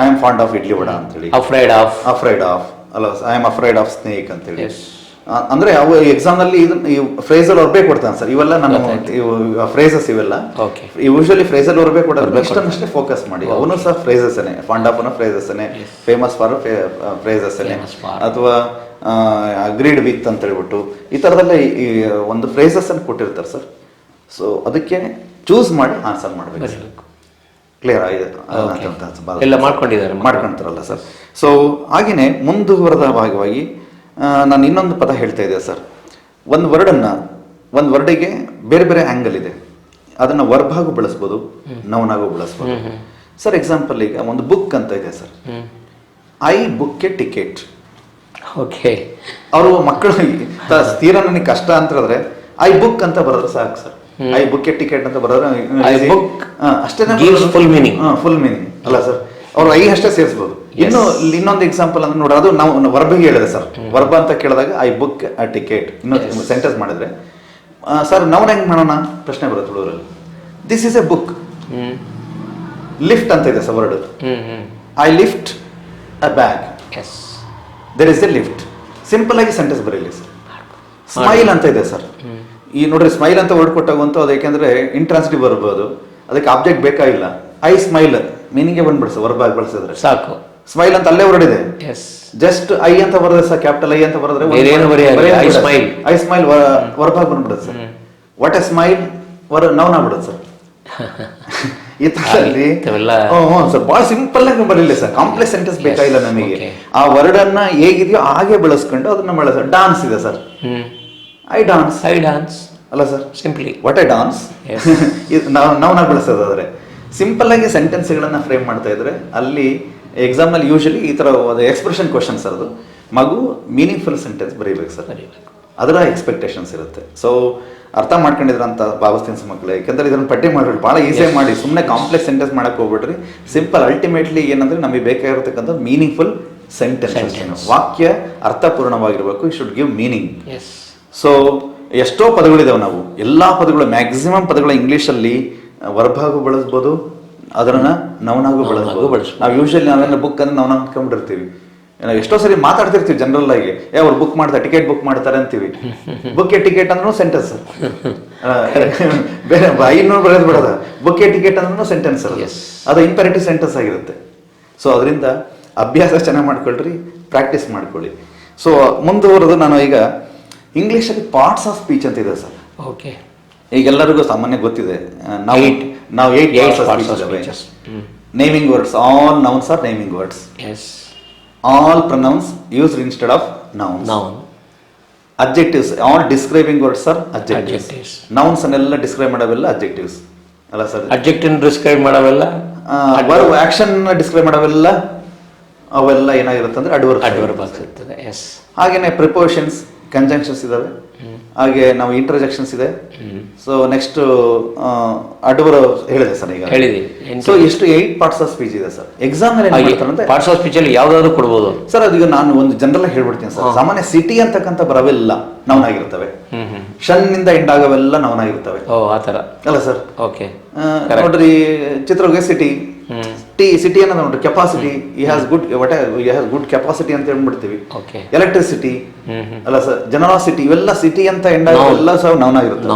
I am fond of idli vada ಅಂತ ಹೇಳಿ, ಅಫ್ರೈಡ್ ಆಫ್ ಅಲ್ಲ, I am afraid of snake ಅಂತ ಹೇಳಿ. ಅಂದ್ರೆ ಅವು ಎಕ್ಸಾಮ್ ನಲ್ಲಿ ಫ್ರೇಸಲ್ ವರ್ಬೇ ಕೊಡ್ತಾನೆ ಸರ್. ಇವೆಲ್ಲ ನಾನು ಫ್ರೇಸಸ್ ಇವೆಲ್ಲ ಯೂಶಲಿ ಫ್ರೇಸಲ್ ವರ್ಬೇ ಕೊಡೋದು. ಇಷ್ಟನ್ನಷ್ಟೇ ಫೋಕಸ್ ಮಾಡಿ. ಅವನು ಸಹ phrases fond of phrases famous for phrases ಅಥವಾ ಅಗ್ರೀಡ್ ವಿತ್ ಅಂತ ಹೇಳ್ಬಿಟ್ಟು ಈ ತರದಲ್ಲೇ ಒಂದು ಫ್ರೇಸಸ್ ಅನ್ನು ಕೊಟ್ಟಿರ್ತಾರೆ ಸರ್. ಸೊ ಅದಕ್ಕೆ ಚೂಸ್ ಮಾಡಿ ಆನ್ಸರ್ ಮಾಡಬೇಕು. ಕ್ಲಿಯರ್ ಆಗಿದೆ ಮಾಡ್ಕೊಂತಾರಲ್ಲ ಸರ್. ಸೊ ಹಾಗೇನೆ ಮುಂದುವರೆದ ಭಾಗವಾಗಿ ನಾನು ಇನ್ನೊಂದು ಪದ ಹೇಳ್ತಾ ಇದ್ದೆ ಸರ್. ಒಂದು ವರ್ಡಿಗೆ ಬೇರೆ ಬೇರೆ ಆಂಗಲ್ ಇದೆ. ಅದನ್ನ ವರ್ಬ್ ಆಗೂ ಬಳಸ್ಬೋದು, ನೌನ್ ಆಗೂ ಬಳಸ್ಬೋದು ಸರ್. ಎಕ್ಸಾಂಪಲ್ ಈಗ ಒಂದು ಬುಕ್ ಅಂತ ಇದೆ sir. I book A ticket. Okay, ಅವರು ಮಕ್ಕಳು ತೀರಾ ನನಗೆ ಕಷ್ಟ ಅಂತ ಹೇಳಿದ್ರೆ ಐ ಬುಕ್ ಅಂತ ಬರೋದ್ರೆ ಸಾಕು sir. I book A ticket ಅಂತ ಬರೋದ್ರೆ ಅಷ್ಟೇ ಫುಲ್ ಮೀನಿಂಗ್ ಅಲ್ಲ ಸರ್. ಅವ್ರು ಐ ಅಷ್ಟೇ ಸೇರಿಸಬಹುದು. ಇನ್ನೊಂದು ಎಕ್ಸಾಂಪಲ್ ಅಂದ್ರೆ ನೋಡಿ, ಅದು ನಾವು ವರ್ಬಿಗೆ ಹೇಳಿದೆ ಸರ್. ವರ್ಬ ಅಂತ ಕೇಳಿದಾಗ ಐ ಬುಕ್ ಅ ಟಿಕೆಟ್. ಇನ್ನೊಂದು ಸೆಂಟೆನ್ಸ್ ಮಾಡಿದ್ರೆ ಸರ್ ನೌನ್ ಹೆಂಗ್ ಮಾಡೋಣ ಪ್ರಶ್ನೆ ಬರುತ್ತೆ ಹುಡುಗರಲ್ಲಿ. This is a book. Lift ಅಂತ ಇದೆ sir word. I lift a bag. There is a lift. Simple ಆಗಿ ಸೆಂಟೆನ್ಸ್ ಬರೀಲಿ ಸರ್. ಸ್ಮೈಲ್ ಅಂತ ಇದೆ ಸರ್. ಈ ನೋಡ್ರಿ, ಸ್ಮೈಲ್ ಅಂತ ವರ್ಡ್ ಕೊಟ್ಟಾಗಂತೂ ಅದು ಯಾಕೆಂದ್ರೆ ಇಂಟ್ರಾನ್ಸಿಟಿವ್ ಬರ್ಬೋದು, ಅದಕ್ಕೆ ಆಬ್ಜೆಕ್ಟ್ ಬೇಕಾಗಿಲ್ಲ. ಐ ಸ್ಮೈಲ್ ಮೀನಿಂಗ್ ಬಂದ್ಬಿಡ್ಸ ವರ್ಬ್ ಆಗಿ ಬಳಸಿದ್ರೆ ಸಾಕು. ಸ್ಮೈಲ್ ಅಂತ ಅಲ್ಲೇ ವರ್ಡ್ ಇದೆ. ಜಸ್ಟ್ ಐ ಅಂತ ಬರೋದ್ರೆ ಸರ್, ಕ್ಯಾಪಿಟಲ್ ಐ ಅಂತ ಬರೋದ್ರೆ ಐ ಸ್ಮೈಲ್ ವರ್ಬ್ ಆಗಿ ಬಂದ್ಬಿಡುತ್ತೆ sir. What A smile noun ಆಗ್ಬಿಡುತ್ತೆ ಸರ್. ಈ ತರದಲ್ಲಿ ಸರ್ ಬಹಳ ಸಿಂಪಲ್ ಆಗಿ ಬರಲಿಲ್ಲ ಸರ್. ಕಾಂಪ್ಲೆಕ್ಸ್ ಸೆಂಟೆನ್ಸ್ ಬೇಕಾಗಿಲ್ಲ ನಮಗೆ. ಆ ವರ್ಡ್ ಅನ್ನ ಹೇಗಿದೆಯೋ ಹಾಗೆ ಬಳಸ್ಕೊಂಡು ಅದನ್ನ ಬಳಸ. ಡಾನ್ಸ್ ಇದೆ ಸರ್. ಐ ಡಾನ್ಸ್ ಅಲ್ಲ sir, simply what I dance ನಾವು ಬಳಸೋದಾದ್ರೆ ಸಿಂಪಲ್ ಆಗಿ ಸೆಂಟೆನ್ಸ್ ಗಳನ್ನ ಫ್ರೇಮ್ ಮಾಡ್ತಾ ಇದ್ರೆ ಅಲ್ಲಿ ಎಕ್ಸಾಮ್ ನಲ್ಲಿ ಯೂಶಲಿ ಈ ತರ ಎಕ್ಸ್ಪ್ರೆಷನ್ ಕ್ವಶನ್ಸ್ ಅದು ಮಗು ಮೀನಿಂಗ್ಫುಲ್ ಸೆಂಟೆನ್ಸ್ ಬರೀಬೇಕು ಸರ್. ಅದರ ಎಕ್ಸ್ಪೆಕ್ಟೇಷನ್ಸ್ ಇರುತ್ತೆ. ಸೊ ಅರ್ಥ ಮಾಡ್ಕೊಂಡಿದ್ರ ಅಂತ ಭಾವಿಸ್ತೀನಿ ಮಕ್ಕಳು. ಯಾಕಂದ್ರೆ ಇದನ್ನ ಪಟ್ಟಿ ಮಾಡ್ಬಿಟ್ಟು ಬಹಳ ಈಸಿಯಾಗಿ ಮಾಡಿ, ಸುಮ್ಮನೆ ಕಾಂಪ್ಲೆಕ್ಸ್ ಸೆಂಟೆನ್ಸ್ ಮಾಡಕ್ ಹೋಗ್ಬಿಟ್ರಿ. ಸಿಂಪಲ್ ಅಲ್ಟಿಮೇಟ್ಲಿ ಏನಂದ್ರೆ ನಮಗೆ ಬೇಕಾಗಿರತಕ್ಕಂಥ ಮೀನಿಂಗ್ಫುಲ್ ಸೆಂಟೆನ್ಸ್. ವಾಕ್ಯ ಅರ್ಥಪೂರ್ಣವಾಗಿರ್ಬೇಕು. You should give meaning. So ಎಷ್ಟೋ ಪದಗಳಿದಾವೆ. ನಾವು ಎಲ್ಲಾ ಪದಗಳು ಮ್ಯಾಕ್ಸಿಮಮ್ ಪದಗಳು ಇಂಗ್ಲಿಷಲ್ಲಿ ವರ್ಬ್ ಆಗೂ ಬಳಸ್ಬೋದು, ಅದನ್ನ ನೌನ್ ಆಗೂ ಬಳಸ್ಬೋದು. ನಾವು ಯೂಶಲಿ ನಾವೇನು ಬುಕ್ ಅಂದ್ರೆ ನಾವು ಅಂದ್ಕೊಂಡ್ಬಿಟ್ಟಿರ್ತೀವಿ. ನಾವು ಎಷ್ಟೋ ಸರಿ ಮಾತಾಡ್ತಿರ್ತೀವಿ ಜನರಲ್ ಆಗಿ, ಅವ್ರು ಬುಕ್ ಮಾಡ್ತಾರೆ, ಟಿಕೆಟ್ ಬುಕ್ ಮಾಡ್ತಾರೆ ಅಂತೀವಿ. ಬುಕ್ ಎ ಟಿಕೆಟ್ ಅಂದ್ರೂ ಸೆಂಟೆನ್ಸ್. ಬೇರೆ ಇನ್ನೊಂದು ಬರೆದು ಬಿಡೋದ ಬುಕ್ ಎ ಟಿಕೆಟ್ ಅಂದ್ರೂ ಸೆಂಟೆನ್ಸ್. ಅದು ಇಂಪೆರೇಟಿವ್ ಸೆಂಟೆನ್ಸ್ ಆಗಿರುತ್ತೆ. ಸೊ ಅದರಿಂದ ಅಭ್ಯಾಸ ಚೆನ್ನಾಗಿ ಮಾಡ್ಕೊಳ್ರಿ, ಪ್ರಾಕ್ಟೀಸ್ ಮಾಡ್ಕೊಳ್ಳಿ. ಸೊ ಮುಂದುವರೆದು ನಾನು ಈಗ ಇಂಗ್ಲಿಷಲ್ಲಿ ಪಾರ್ಟ್ಸ್ ಆಫ್ ಸ್ಪೀಚ್ ಅಂತ ಇದೆ ಸರ್. ಓಕೆ, ಈಗೆಲ್ಲರಿಗೂ ಸಾಮಾನ್ಯ ಗೊತ್ತಿದೆ. ನಾವು 8 parts of speech. Naming words. All nouns are naming words. Yes. All pronouns used instead of nouns. Adjectives. All describing words are adjectives. Nouns ಅನ್ನೆಲ್ಲ ಡಿಸ್ಕ್ರೈಬ್ ಮಾಡವೆಲ್ಲ adjectives ಅಲ್ಲ ಸರ್. adjective ಡಿಸ್ಕ್ರೈಬ್ ಮಾಡವೆಲ್ಲ verb action ಡಿಸ್ಕ್ರೈಬ್ ಮಾಡವೆಲ್ಲ ಅವೆಲ್ಲ ಏನಾಗಿರುತ್ತೆ ಅಂದ್ರೆ adverb ಆಗ್ತಿರ್ತದೆ. Yes. ಹಾಗೇನೆ prepositions, conjunctions ಇದಾವೆ. ಹಾಗೆ ನಾವು ಇಂಟರ್ಜೆಕ್ಷನ್ಸ್ ಇದೆ. ಸೊ ನೆಕ್ಸ್ಟ್ ಅಡ್ವರ್ ಹೇಳಿದೆ ಸರ್ ಈಗ ಹೇಳಿದೀವಿ. ಸೊ ಎಷ್ಟು 8 ಪಾರ್ಟ್ಸ್ ಆಫ್ ಸ್ಪೀಚ್ ಇದೆ sir. Exam parts of speech ಅಲ್ಲಿ ಯಾವ್ದಾದ್ರು ಕೊಡ್ಬೋದು ಸರ್. ಅದೀಗ ನಾನು ಒಂದು ಜನರಲ್ ಹೇಳ್ಬಿಡ್ತೀನಿ ಸರ್. ಸಾಮಾನ್ಯ ಸಿಟಿ ಅಂತಕ್ಕಂಥ ಬರವೆಲ್ಲ ನವನಾಗಿರ್ತವೆ, ನಿಂದ ಎಂಡ್ ಆಗವೆಲ್ಲ ನವನಾಗಿರ್ತವೆ. ಓ ಆ ತರ ಅಲ್ಲ ಸರ್? ಓಕೆ ನೋಡ್ರಿ, ಚಿತ್ರದುರ್ಗ ಸಿಟಿ ಸಿಟಿ ಅನ್ನೋದು ನೋಡ್ರಿ, ಕೆಪಾಸಿಟಿ ಹ್ಯಾಸ್ ಗುಡ್ ಕೆಪಾಸಿಟಿ ಅಂತ ಹೇಳ್ಬಿಡ್ತೀವಿ. ಎಲೆಕ್ಟ್ರಿಸಿಟಿ ಅಲ್ಲ ಸರ್, ಜನರಾಸಿಟಿ, ಇವೆಲ್ಲ ಸಿಟಿ ಅಂತ ಎಂಡ್ ಎಲ್ಲ ಸಹ ನವನಾಗಿರುತ್ತೆ.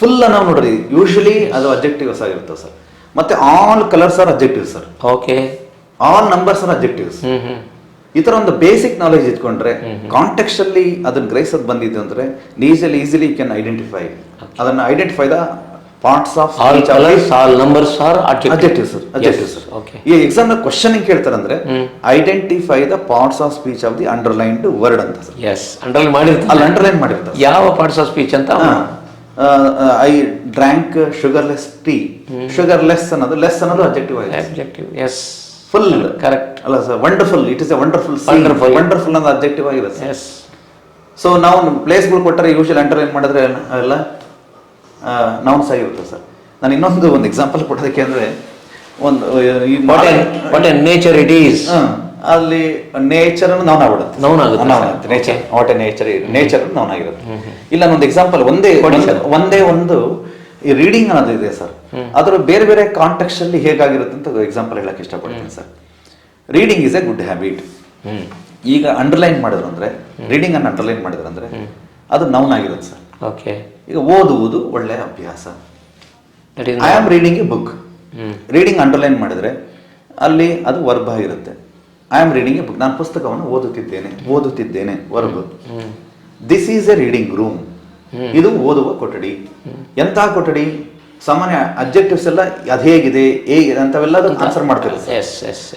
ಫುಲ್ ನಾವು ನೋಡ್ರಿ ಯೂಶಲಿ ಅದು ಅಬ್ಜೆಕ್ಟಿವ್ಸ್ ಆಗಿರುತ್ತೆ ಸರ್. ಮತ್ತೆ all colours R objectives sir. Okay, all numbers or objectives. ಈ ತರ ಒಂದು ಬೇಸಿಕ್ ನಾಲೆಜ್ ಇಟ್ಕೊಂಡ್ರೆ, ಕಾಂಟೆಕ್ಸ್ಟ್ ಅಲ್ಲಿ ಅದನ್ನ ಗ್ರಹಿಸೋದು ಬಂದಿದೆ ಅಂದ್ರೆ ಈಸಿಲಿ ಯು ಕ್ಯಾನ್ ಐಡೆಂಟಿಫೈ. ಅದನ್ನ identify the parts of all colours, all numbers or objectives sir. Objectives sir. ಈ ಎಕ್ಸಾಮ್ ನ ಕ್ವಶನ್ ಹಿಂಗ್ ಕೇಳ್ತಾರೆ ಅಂದ್ರೆ, identify the parts of speech of the underlined word ಅಂತ ಸರ್. ಎಸ್, ಅಂಡರ್ಲೈನ್ ಮಾಡಿರ್ತಾರೆ. ಅಲ್ಲಿ ಅಂಡರ್ಲೈನ್ ಮಾಡಿರ್ತಾರೆ ಯಾವ ಪಾರ್ಟ್ಸ್ ಆಫ್ ಸ್ಪೀಚ್ ಅಂತ. I drank sugarless tea. Sugarless ಅನ್ನೋದು, ಲೆಸ್ ಅನ್ನೋದು ಅಬ್ಜೆಕ್ಟಿವ್ ಆಗಿದೆ. ಅಬ್ಜೆಕ್ಟಿವ್. Yes, full correct. ಅಲ್ಲ sir, wonderful, it is A wonderful. Wonderful ಅನ್ನೋದು ಅಬ್ಜೆಕ್ಟಿವ್ ಆಗಿರುತ್ತೆ. ಎಸ್. ಸೊ ನಾವು ಪ್ಲೇಸ್ಗಳು ಕೊಟ್ಟರೆ ಯೂಶಲಿ ಅಂಡರ್ಲೈನ್ ಮಾಡಿದ್ರೆ ಎಲ್ಲ ನೌನ್ಸ್ ಆಗಿರುತ್ತೆ ಸರ್. ನಾನು ಇನ್ನೊಂದು ಎಕ್ಸಾಂಪಲ್ ಕೊಡೋದಕ್ಕೆ ಅಂದ್ರೆ, ಒಂದು ನೇಚರ್ ಇಟ್ ಈಸ್, ಅಲ್ಲಿ ನೇಚರ್ ನೌನ್ ಆಗ್ಬಿಡುತ್ತೆ. ನೌನ್ ಆಗುತ್ತೆ. Nature what A nature noun ಆಗಿರುತ್ತೆ. ಇಲ್ಲ, ಒಂದು ಎಕ್ಸಾಂಪಲ್ ಒಂದೇ ಒಂದು ಈ ರೀಡಿಂಗ್ ಅನ್ನೋದು ಇದೆ ಸರ್. ಅದರ ಬೇರೆ ಬೇರೆ ಕಾಂಟೆಕ್ಸ್ಟ್ ಅಲ್ಲಿ ಹೇಗಾಗಿರುತ್ತೆ ಅಂತ ಎಕ್ಸಾಂಪಲ್ ಹೇಳಕ್ ಇಷ್ಟಪಡ್ತೀನಿ sir. Reading is A good habit. ಈಗ ಅಂಡರ್ಲೈನ್ ಮಾಡಿದ್ರು ಅಂದ್ರೆ, ರೀಡಿಂಗ್ ಅನ್ನು ಅಂಡರ್ಲೈನ್ ಮಾಡಿದ್ರು ಅಂದ್ರೆ ಅದು ನೌನ್ ಆಗಿರುತ್ತೆ ಸರ್. ಓಕೆ. ಈಗ ಓದುವುದು ಒಳ್ಳೆಯ ಅಭ್ಯಾಸ. I am reading a book. Reading underline ಮಾಡಿದ್ರೆ ಅಲ್ಲಿ ಅದು ವರ್ಬ್ ಆಗಿರುತ್ತೆ. I am reading a book, ನಾನು ಪುಸ್ತಕವನ್ನು ಓದುತ್ತಿದ್ದೇನೆ verb. This is a reading room. ಇದು ಓದುವ ಕೊಠಡಿ. ಎಂತಹ ಕೊಠಡಿ? ಸಾಮಾನ್ಯ ಅಬ್ಜೆಕ್ಟಿವ್ಸ್ ಎಲ್ಲ ಅದು ಹೇಗಿದೆ ಅಂತವೆಲ್ಲ ಆನ್ಸರ್ ಮಾಡ್ತಿರುತ್ತೆ.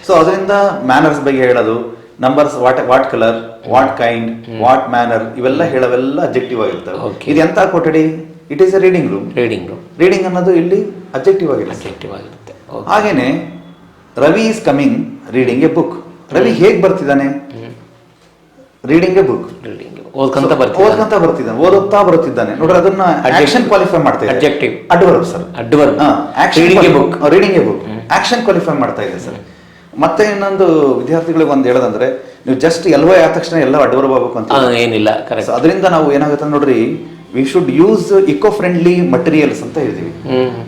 ಸೊ ಅದರಿಂದ ಮ್ಯಾನರ್ಸ್ ಬಗ್ಗೆ ಹೇಳೋದು, numbers, what colour, what kind, what manner, ಇವೆಲ್ಲ ಹೇಳವೆಲ್ಲ ಅಬ್ಜೆಕ್ಟಿವ್ ಆಗಿರ್ತವೆ. ಇದು ಎಂತ ಕೊಠಡಿ? It is a reading room. Reading ಅನ್ನೋದು ಇಲ್ಲಿ ಅಬ್ಜೆಕ್ಟಿವ್ ಆಗಿರುತ್ತೆ. ಹಾಗೇನೆ Ravi is coming reading a book. Ravi ಹೇಗ್ ಬರ್ತಿದ್ದಾನೆ? Reading a book. ಓದ್ಕೊಂತ ಬರ್ತಿದ್ದಾನೆ, ಓದುತ್ತಾ ಬರುತ್ತಿದ್ದಾನೆ. ನೋಡ್ರಿ, ಅದನ್ನ ಆಕ್ಷನ್ ಕ್ವಾಲಿಫೈ ಮಾಡ್ತಾ ಇದೆ. Objective, adverb sir. Adverb. Reading a book action qualify ಮಾಡ್ತಾ ಇದೆ ಸರ್. ಮತ್ತೆ ಇನ್ನೊಂದು ವಿದ್ಯಾರ್ಥಿಗಳಿಗೆ ಒಂದು ಹೇಳೋದಂದ್ರೆ, ನೀವು ಜಸ್ಟ್ ಎಲ್ವೈ ಆದ ತಕ್ಷಣ ಎಲ್ಲ ಅಡ್ವರ್ಬ್ ಆಗ್ಬೇಕು ಅಂತ ಏನಿಲ್ಲ. ಅದರಿಂದ ನಾವು ಏನಾಗುತ್ತೆ ನೋಡ್ರಿ, we should use eco friendly materials ಅಂತ ಹೇಳ್ತೀವಿ.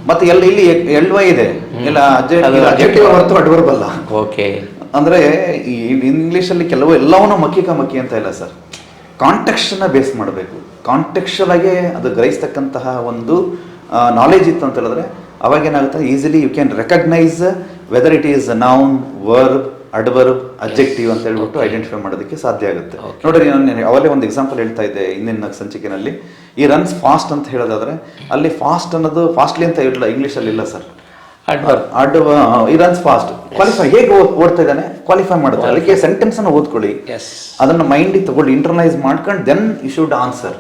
ಮತ್ತೆ ಇಲ್ಲಿ ಎಲ್ವೈ ಇದೆ, ಇಲ್ಲ ಅಬ್ಜೆಕ್ಟಿವ್ ಹೊರತು ಅಡ್ವರ್ಬ್ ಅಲ್ಲ. ಓಕೆ. ಅಂದ್ರೆ ಈ ಇಂಗ್ಲಿಷ್ ಅಲ್ಲಿ ಎಲ್ಲವನ್ನೂ ಮಕ್ಕಿ ಅಂತ ಇಲ್ಲ ಸರ್. ಕಾಂಟೆಕ್ಸ್ಟ್ ನ ಬೇಸ್ ಮಾಡಬೇಕು. ಕಾಂಟೆಕ್ಚುಯಲ್ ಆಗಿ ಅದು ಗ್ರಹಿಸ್ತಕ್ಕಂತಹ ಒಂದು ನಾಲೆಜ್ ಇತ್ತು ಅಂತ ಹೇಳಿದ್ರೆ, ಅವಾಗ ಏನಾಗುತ್ತೆ, easily you can recognise whether it is noun, verb, adverb, objective ಅಂತ ಹೇಳ್ಬಿಟ್ಟು ಐಡೆಂಟಿಫೈ ಮಾಡೋದಕ್ಕೆ ಸಾಧ್ಯ ಆಗುತ್ತೆ. ನೋಡ್ರಿ, ನಾನು ಅವಲೇ ಒಂದು ಎಕ್ಸಾಂಪಲ್ ಹೇಳ್ತಾ ಇದ್ದೆ ಹಿಂದಿನ ಸಂಚಿಕೆನಲ್ಲಿ. ಈ ರನ್ಸ್ ಫಾಸ್ಟ್ ಅಂತ ಹೇಳೋದಾದ್ರೆ, ಅಲ್ಲಿ ಫಾಸ್ಟ್ ಅನ್ನೋದು ಫಾಸ್ಟ್ಲಿ ಅಂತ ಇಲ್ಲ, ಇಂಗ್ಲಿಷ್ ಅಲ್ಲಿ ಇಲ್ಲ ಸರ್. ಈ ರನ್ಸ್ ಫಾಸ್ಟ್ ಕ್ವಾಲಿಫೈ, ಹೇಗೆ ಓಡ್ತಾ ಇದ್ದಾನೆ ಕ್ವಾಲಿಫೈ ಮಾಡುತ್ತೆ. ಅದಕ್ಕೆ ಸೆಂಟೆನ್ಸ್ ಅನ್ನು ಓದ್ಕೊಳ್ಳಿ, ಅದನ್ನ ಮೈಂಡ್ ತಗೊಳ್ಳಿ, ಇಂಟರ್ನಲೈಸ್ ಮಾಡ್ಕೊಂಡು ದೆನ್ ಯು ಶುಡ್ ಆನ್ಸರ್.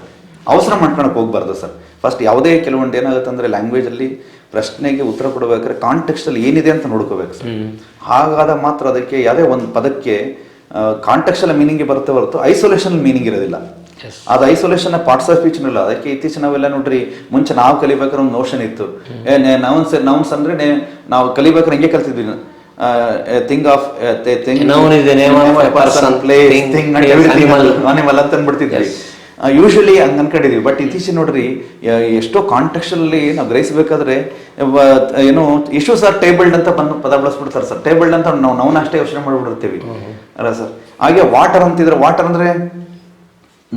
ಅವಸರ ಮಾಡ್ಕೊಳಕ್ ಹೋಗ್ಬಾರ್ದು ಸರ್. ಫಸ್ಟ್ ಯಾವುದೇ ಕೆಲವೊಂದು ಏನಾಗುತ್ತೆ ಅಂದ್ರೆ, ಲ್ಯಾಂಗ್ವೇಜ್ ಅಲ್ಲಿ ಪ್ರಶ್ನೆಗೆ ಉತ್ತರ ಕೊಡಬೇಕಾದ್ರೆ ಕಾಂಟೆಕ್ಸ್ಟ್ ಅಲ್ಲಿ ಏನಿದೆ ಅಂತ ನೋಡ್ಕೋಬೇಕು ಸರ್. ಹಾಗಾದ ಮಾತ್ರ ಅದಕ್ಕೆ ಯಾವುದೇ ಒಂದು ಪದಕ್ಕೆ ಕಾಂಟೆಕ್ಸ್ಟ್ ಮೀನಿಂಗ್ ಬರುತ್ತೆ ಹೊರತು ಐಸೋಲೇಷನ್ ಮೀನಿಂಗ್ ಇರೋದಿಲ್ಲ. ಅದು ಐಸೋಲೇಷನ್ ಪಾರ್ಟ್ಸ್ ಆಫ್ ಸ್ಪೀಚ್ ಇಲ್ಲ. ಅದಕ್ಕೆ ಇತ್ತೀಚೆಗೆ ನಾವೆಲ್ಲ ನೋಡ್ರಿ, ಮುಂಚೆ ನಾವು ಕಲಿಬೇಕಾದ್ರೆ ಒಂದು ನೋಷನ್ ಇತ್ತು, ನೌನ್ಸ್ ಅಂದ್ರೆ ನಾವು ಕಲಿಬೇಕಾದ್ರೆ ಹಿಂಗೆ ಕಲ್ತಿದ್ವಿ. ಥಿಂಗ್ ಆಫ್ ಅನಿಮಲ್ ಅಂತ ಅಂದ್ಬಿಡ್ತಿದ್ವಿ. ಯೂಶಲಿ ಹಂಗೆ ಅನ್ಕೊಂಡಿದೀವಿ. ಬಟ್ ಇತ್ತೀಚೆಗೆ ನೋಡ್ರಿ, ಎಷ್ಟೋ ಕಾಂಟೆಕ್ಸ್ಟ್ ಅಲ್ಲಿ ನಾವು ಗ್ರಹಿಸಬೇಕಾದ್ರೆ ಏನು ಇಶ್ಯೂಸ್ ಆರ್ ಟೇಬಲ್ಡ್ ಅಂತ ಪದ ಬಳಸ್ಬಿಡ್ತಾರೆ ಸರ್. ಟೇಬಲ್ಡ್ ಅಂತ ನಾವು ನೌನ್ ಅಷ್ಟೇ ಯೋಚನೆ ಮಾಡ್ಬಿಡ್ತೀವಿ ಅಲ್ಲ ಸರ್. ಹಾಗೆ ವಾಟರ್ ಅಂತಿದ್ರೆ, ವಾಟರ್ ಅಂದ್ರೆ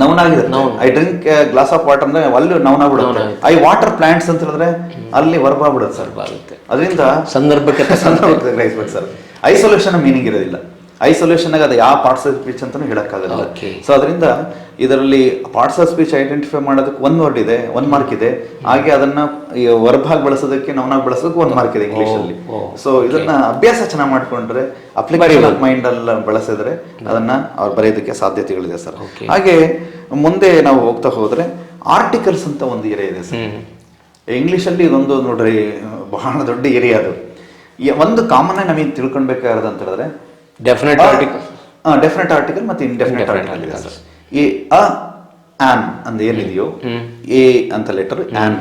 ನೌನ್ ಆಗಿದೆ. I drink glass of water ಅಂದ್ರೆ ಅಲ್ಲಿ ನೌನ್ ಆಗ್ಬಿಡುತ್ತೆ. ಐ ವಾಟರ್ ಪ್ಲಾಂಟ್ಸ್ ಅಂತ ಹೇಳಿದ್ರೆ ಅಲ್ಲಿ ವರ್ಬ್ ಆಗ್ಬಿಡುತ್ತೆ ಸರ್. ಅದರಿಂದ ಸಂದರ್ಭಕ್ಕೆ ಗ್ರಹಿಸ್ಬೇಕು ಸರ್. ಐಸೋಲೇಷನ್ ಮೀನಿಂಗ್ ಇರೋದಿಲ್ಲ. ಐಸೋಲೇಷನ್ ಆಗಿ ಅದು ಯಾವ ಪಾರ್ಟ್ಸ್ ಆಫ್ ಸ್ಪೀಚ್ ಅಂತಾನು ಹೇಳಕ್ಕಾಗಲ್ಲ. ಸೊ ಅದರಿಂದ ಇದರಲ್ಲಿ ಪಾರ್ಟ್ಸ್ ಆಫ್ ಸ್ಪೀಚ್ ಐಡೆಂಟಿಫೈ ಮಾಡೋದಕ್ಕೆ ಒಂದು ವರ್ಡ್ ಇದೆ, 1 ಮಾರ್ಕ್ ಇದೆ. ಹಾಗೆ ಅದನ್ನ ವರ್ಬ್ ಆಗಿ ಬಳಸೋದಕ್ಕೆ, ನೌನಾಗಿ ಬಳಸೋದಕ್ಕೆ 1 ಮಾರ್ಕ್ ಇದೆ ಇಂಗ್ಲಿಷ್ ಅಲ್ಲಿ. ಸೊ ಇದನ್ನ ಅಭ್ಯಾಸ ಚೆನ್ನಾಗಿ ಮಾಡ್ಕೊಂಡ್ರೆ, ಅಪ್ಲಿಕೇಶನ್ ಆಫ್ ಮೈಂಡ್ ಅಲ್ಲಿ ಬಳಸಿದ್ರೆ ಅದನ್ನ ಅವ್ರು ಬರೆಯೋದಕ್ಕೆ ಸಾಧ್ಯತೆಗಳಿದೆ ಸರ್. ಹಾಗೆ ಮುಂದೆ ನಾವು ಹೋಗ್ತಾ ಹೋದ್ರೆ, ಆರ್ಟಿಕಲ್ಸ್ ಅಂತ ಒಂದು ಏರಿಯಾ ಇದೆ ಸರ್ ಇಂಗ್ಲಿಷ್ ಅಲ್ಲಿ. ಇದೊಂದು ನೋಡ್ರಿ ಬಹಳ ದೊಡ್ಡ ಏರಿಯಾ. ಅದು ಒಂದು ಕಾಮನ್ ಆಗಿ ನಮಗೆ ತಿಳ್ಕೊಳ್ಬೇಕಾಗಿರೋದು ಅಂತ ಹೇಳಿದ್ರೆ, ಡೆಫಿನೆಟ್ ಆರ್ಟಿಕಲ್ ಮತ್ತೆ ಇಂಡೆಫಿನೆಟ್ ಆರ್ಟಿಕಲ್ ಇದೆ ಸರ್. ಈ ಆನ್ ಅಂತ ಏನಿದೆಯೋ, ಎ ಅಂತ ಲೆಟರ್ ಆನ್,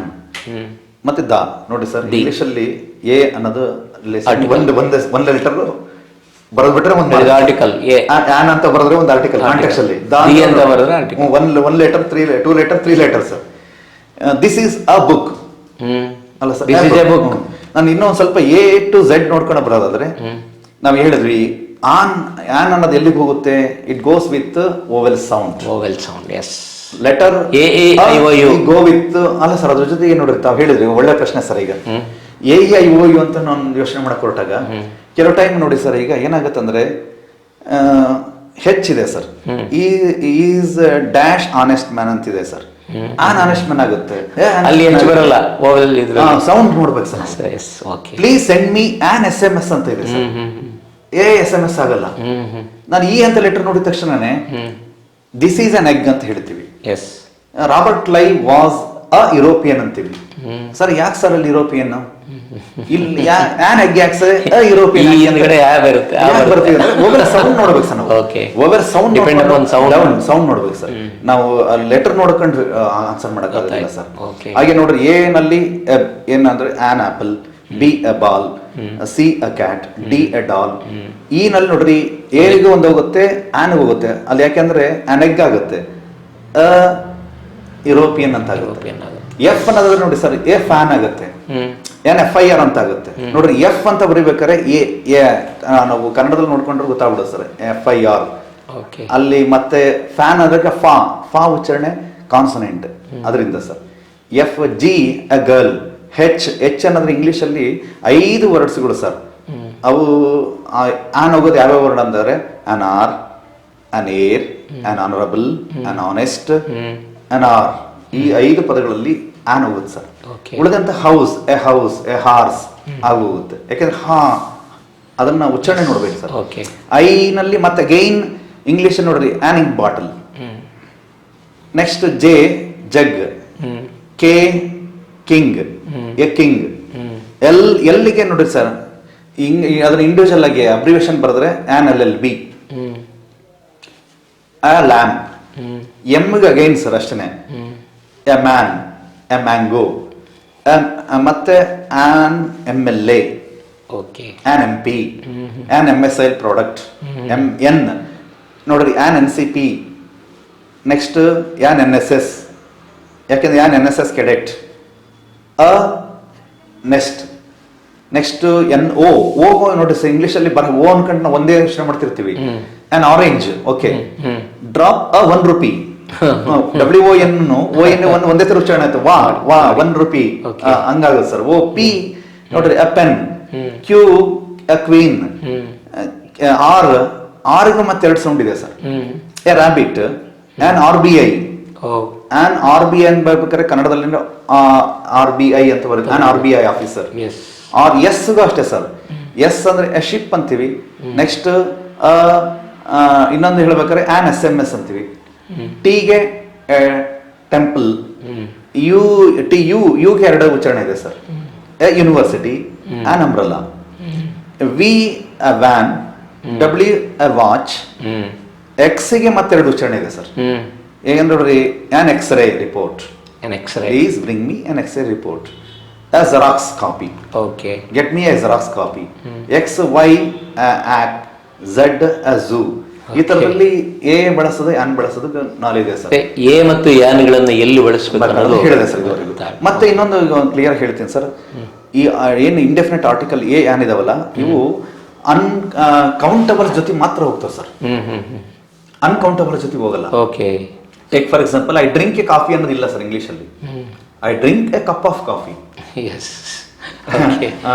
ಮತ್ತೆ ದ ನೋಡಿ ಸರ್, ಇಂಗ್ಲಿಷ್ ಅಲ್ಲಿ ಎ ಅನ್ನೋದು ಒಂದು ಲೆಟರ್ ಬರೆದ್ಬಿಟ್ರೆ ಒಂದು ಆರ್ಟಿಕಲ್, ಆನ್ ಅಂತ ಬರೆದ್ರೆ ಒಂದು ಆರ್ಟಿಕಲ್, ಕಾಂಟೆಕ್ಸ್ಟ್ ಅಲ್ಲಿ one letter 2 letter 3 letters. This is a book ಅಲ್ಲ ಸರ್, ಬುಕ್. ನಾನು ಇನ್ನೊಂದು ಸ್ವಲ್ಪ ಎ ಟು ಝೆಡ್ ನೋಡ್ಕೊಂಡು ಬರೋದಾದ್ರೆ ನಾವು ಹೇಳಿದ್ವಿ ಆನ್ ಅನ್ನೋದು ಎಲ್ಲಿಗೆ ಹೋಗುತ್ತೆ, it goes with vowel sound. Yes. Letter go with ಅಲ್ಲ ಸರ್, ಅದ್ರ ಜೊತೆಗೆ ನೋಡ್ರಿ ತಾವು ಹೇಳಿದ್ರಿ, ಒಳ್ಳೆ ಪ್ರಶ್ನೆ ಸರ್. ಈಗ AEIOU ಅಂತ ನಾನು ಯೋಚನೆ ಮಾಡಕ್ ಹೊರಟಾಗ ಕೆಲವು ಟೈಮ್ ನೋಡಿ ಸರ್, ಈಗ ಏನಾಗತ್ತಂದ್ರೆ ಹೆಚ್ಚಿದೆ sir, is dash honest man ಅಂತಿದೆ ಸರ್, ಆನ್ ಆನೆಸ್ಟ್ ಮ್ಯಾನ್ ಆಗುತ್ತೆ, ಅಲ್ಲಿ ಬರಲ್ಲ ಸೌಂಡ್ ನೋಡ್ಬೇಕು sir. Please send me on SMS ಅಂತ ಇದೆ ಸರ್, SMS ಆಗಲ್ಲ. ನಾನು ಈ ಅಂತ ಲೆಟರ್ ನೋಡಿದ ತಕ್ಷಣನೇ ದಿಸ್ ಈಸ್ ಅನ್ ಎಗ್ ಅಂತ ಹೇಳ್ತೀವಿ. Robert Clive was a European ಅಂತೀವಿ ಸರ್. ಯಾಕೆ ಸರ್ ಅಲ್ಲಿ ಯುರೋಪಿಯನ್? ಇಲ್ಲಿ ಆನ್ ಎಗ್ ಯಾಕೆ ಸರ್ ಯುರೋಪಿಯನ್ ಸೌಂಡ್ ನೋಡ್ಬೇಕು ಸರ್. ನಾವು ಸೌಂಡ್ ನೋಡ್ಬೇಕು ಸರ್. ನಾವು ಲೆಟರ್ ನೋಡ್ಕೊಂಡು ಆನ್ಸರ್ ಮಾಡಕ್ಕಾಗಲ್ಲ ಸರ್. ಹಾಗೆ ನೋಡ್ರಿ, ಎ ನಲ್ಲಿ ಏನಂದ್ರೆ an apple, B a ball, C a cat, D a doll. ಈ ನಲ್ಲಿ ನೋಡ್ರಿ ಎಗೆ ಒಂದು ಹೋಗುತ್ತೆ, ಆನ್ ಹೋಗುತ್ತೆ ಅಲ್ಲಿ, ಯಾಕೆಂದ್ರೆ ಆನ್ ಎಗ್ ಆಗುತ್ತೆ, ಯುರೋಪಿಯನ್ ಅಂತ ಆಗುತ್ತೆ. ಎಫ್ ಅನ್ನೋದ್ರೆ ನೋಡಿ ಸರ್, ಎ ಫ್ಯಾನ್ ಆಗುತ್ತೆ, FIR ಅಂತ ಆಗುತ್ತೆ. ನೋಡ್ರಿ ಎಫ್ ಅಂತ ಬರೀಬೇಕಾದ್ರೆ ನಾವು ಕನ್ನಡದಲ್ಲಿ ನೋಡ್ಕೊಂಡ್ರೆ ಗೊತ್ತಾಗ್ಬಿಡುತ್ತೆ ಸರ್, FIR. ಅಲ್ಲಿ ಮತ್ತೆ ಫ್ಯಾನ್ ಅದಕ್ಕೆ ಫಾ ಉಚ್ಚಾರಣೆ ಕಾನ್ಸನೆಂಟ್, ಅದರಿಂದ sir. FG a girl, H ಅನ್ನೋದ್ರೆ ಇಂಗ್ಲಿಷ್ ಅಲ್ಲಿ 5 ವರ್ಡ್ಸ್ಗಳು ಸರ್. ಅವು ಆನ್ ಹೋಗೋದು ಯಾವ್ಯಾವ ವರ್ಡ್ ಅಂದ್ರೆ an hour, an heir, an honourable, an honest, an hour. ಈ 5 ಪದಗಳಲ್ಲಿ ಆನ್ ಹೋಗುತ್ತೆ ಸರ್. ಉಳಿದಂತ ಹೌಸ್, ಎ ಹಾರ್ಸ್ ಆಗೋಗುತ್ತೆ, ಯಾಕಂದ್ರೆ ಅದನ್ನ ಉಚ್ಚಾರಣೆ ನೋಡ್ಬೇಕು ಸರ್. ಐ ನಲ್ಲಿ ಮತ್ತೆ ಗೈನ್ ಇಂಗ್ಲಿಷ್ ನೋಡ್ರಿ an ink bottle. Next J jug, K king, a king. ಎಲ್ಲಿಗೆ ನೋಡ್ರಿ ಸರ್, ಅದನ್ನ ಇಂಡಿವಿಜುವಲ್ ಆಗಿ ಅಬ್ರಿವೇಶನ್ ಬರೆದ್ರೆ ಆನ್ LLB. ಅ ಲ್ಯಾಂಪ್, ಎಮ್ಗೆ ಅಗೈನ್ ಸರ್ ಅಷ್ಟೇನೆ, ಎ ಮ್ಯಾನ್, ಎ ಮ್ಯಾಂಗೋ, ಮತ್ತೆ an MLA, on MP, an MSIL product, N ನೋಡ್ರಿ an NCP. Next an NSS, ಯಾಕೆಂದ್ರೆ an NSS cadet. Next NO, ನೋಡ್ರಿ ಸರ್ ಇಂಗ್ಲಿಷ್ ಅಲ್ಲಿ ಓ ಅನ್ಕೊಂಡು ಒಂದೇ ಯೋಚನೆ ಮಾಡ್ತಿರ್ತೀವಿ. An orange, okay. Drop $1. WON ಒಂದೇ ತರ ಉಚ್ಚಾರಣೆ ಆಯ್ತು, ವಾ ₹1 ಹಂಗಾಗುತ್ತೆ ಸರ್. OP ನೋಡ್ರಿ a pen, Q a queen, ಆರ್ಗೆ ಮತ್ತೆ 2 ಸೌಂಡ್ ಇದೆ sir. A rabbit, an RBI. An RBI ಅಂತ ಬರ್ಬೇಕಾದ್ರೆ ಕನ್ನಡದಲ್ಲಿ RBI ಅಂತ ಬರುತ್ತೆ, ಆನ್ RBI ಆಫೀಸರ್. ಎಸ್ ಅಷ್ಟೇ ಸರ್, ಎಸ್ ಅಂದ್ರೆ ಎ ಶಿಪ್ ಅಂತೀವಿ. ನೆಕ್ಸ್ಟ್ ಇನ್ನೊಂದು ಹೇಳ್ಬೇಕಾದ್ರೆ ಆನ್ SMS ಅಂತೀವಿ. ಟಿಗೆ ಟೆಂಪಲ್, ಯುಗೆ 2 ಉಚ್ಚಾರಣೆ ಇದೆ sir. University, an umbrella. V a van, W a watch. ಎಕ್ಸ್ಗೆ ಮತ್ತೆ 2 ಉಚ್ಚಾರಣೆ ಇದೆ ಸರ್. ಹೇಗಂದ್ರೆ ನೋಡ್ರಿ an X-ray report, please bring me an X-ray report. A Xerox copy. Get me a Xerox copy. XY act, Z a zoo. ಈ ತರದಲ್ಲಿ ಎ ಬಳಸೋದು, ಆನ್ ಬಳಸೋದು ನಾಲೆಜ್ ಇದೆ ಸರ್. ಎ ಮತ್ತು ಆನ್ ಗಳನ್ನ ಎಲ್ಲಿ ಬಳಸಬೇಕು ಹೇಳಿದೆ ಸರ್ ಇವರಿಗೂ. ಮತ್ತೆ ಇನ್ನೊಂದು ಕ್ಲಿಯರ್ ಹೇಳ್ತೀನಿ ಸರ್, ಈ ಏನು ಇಂಡೆಫಿನೆಟ್ ಆರ್ಟಿಕಲ್ ಎ ಆನ್ ಇದಾವಲ್ಲ, ಇವು ಅನ್ಕೌಂಟಬಲ್ ಜೊತೆ ಮಾತ್ರ ಹೋಗ್ತಾವೆ ಸರ್. ಅನ್ಕೌಂಟಬಲ್ ಜೊತೆ ಹೋಗಲ್ಲ. Take for example, I drink A coffee ಅನ್ನೋದಿಲ್ಲ ಸರ್ ಇಂಗ್ಲಿಷ್ ಅಲ್ಲಿ. I drink A cup of coffee.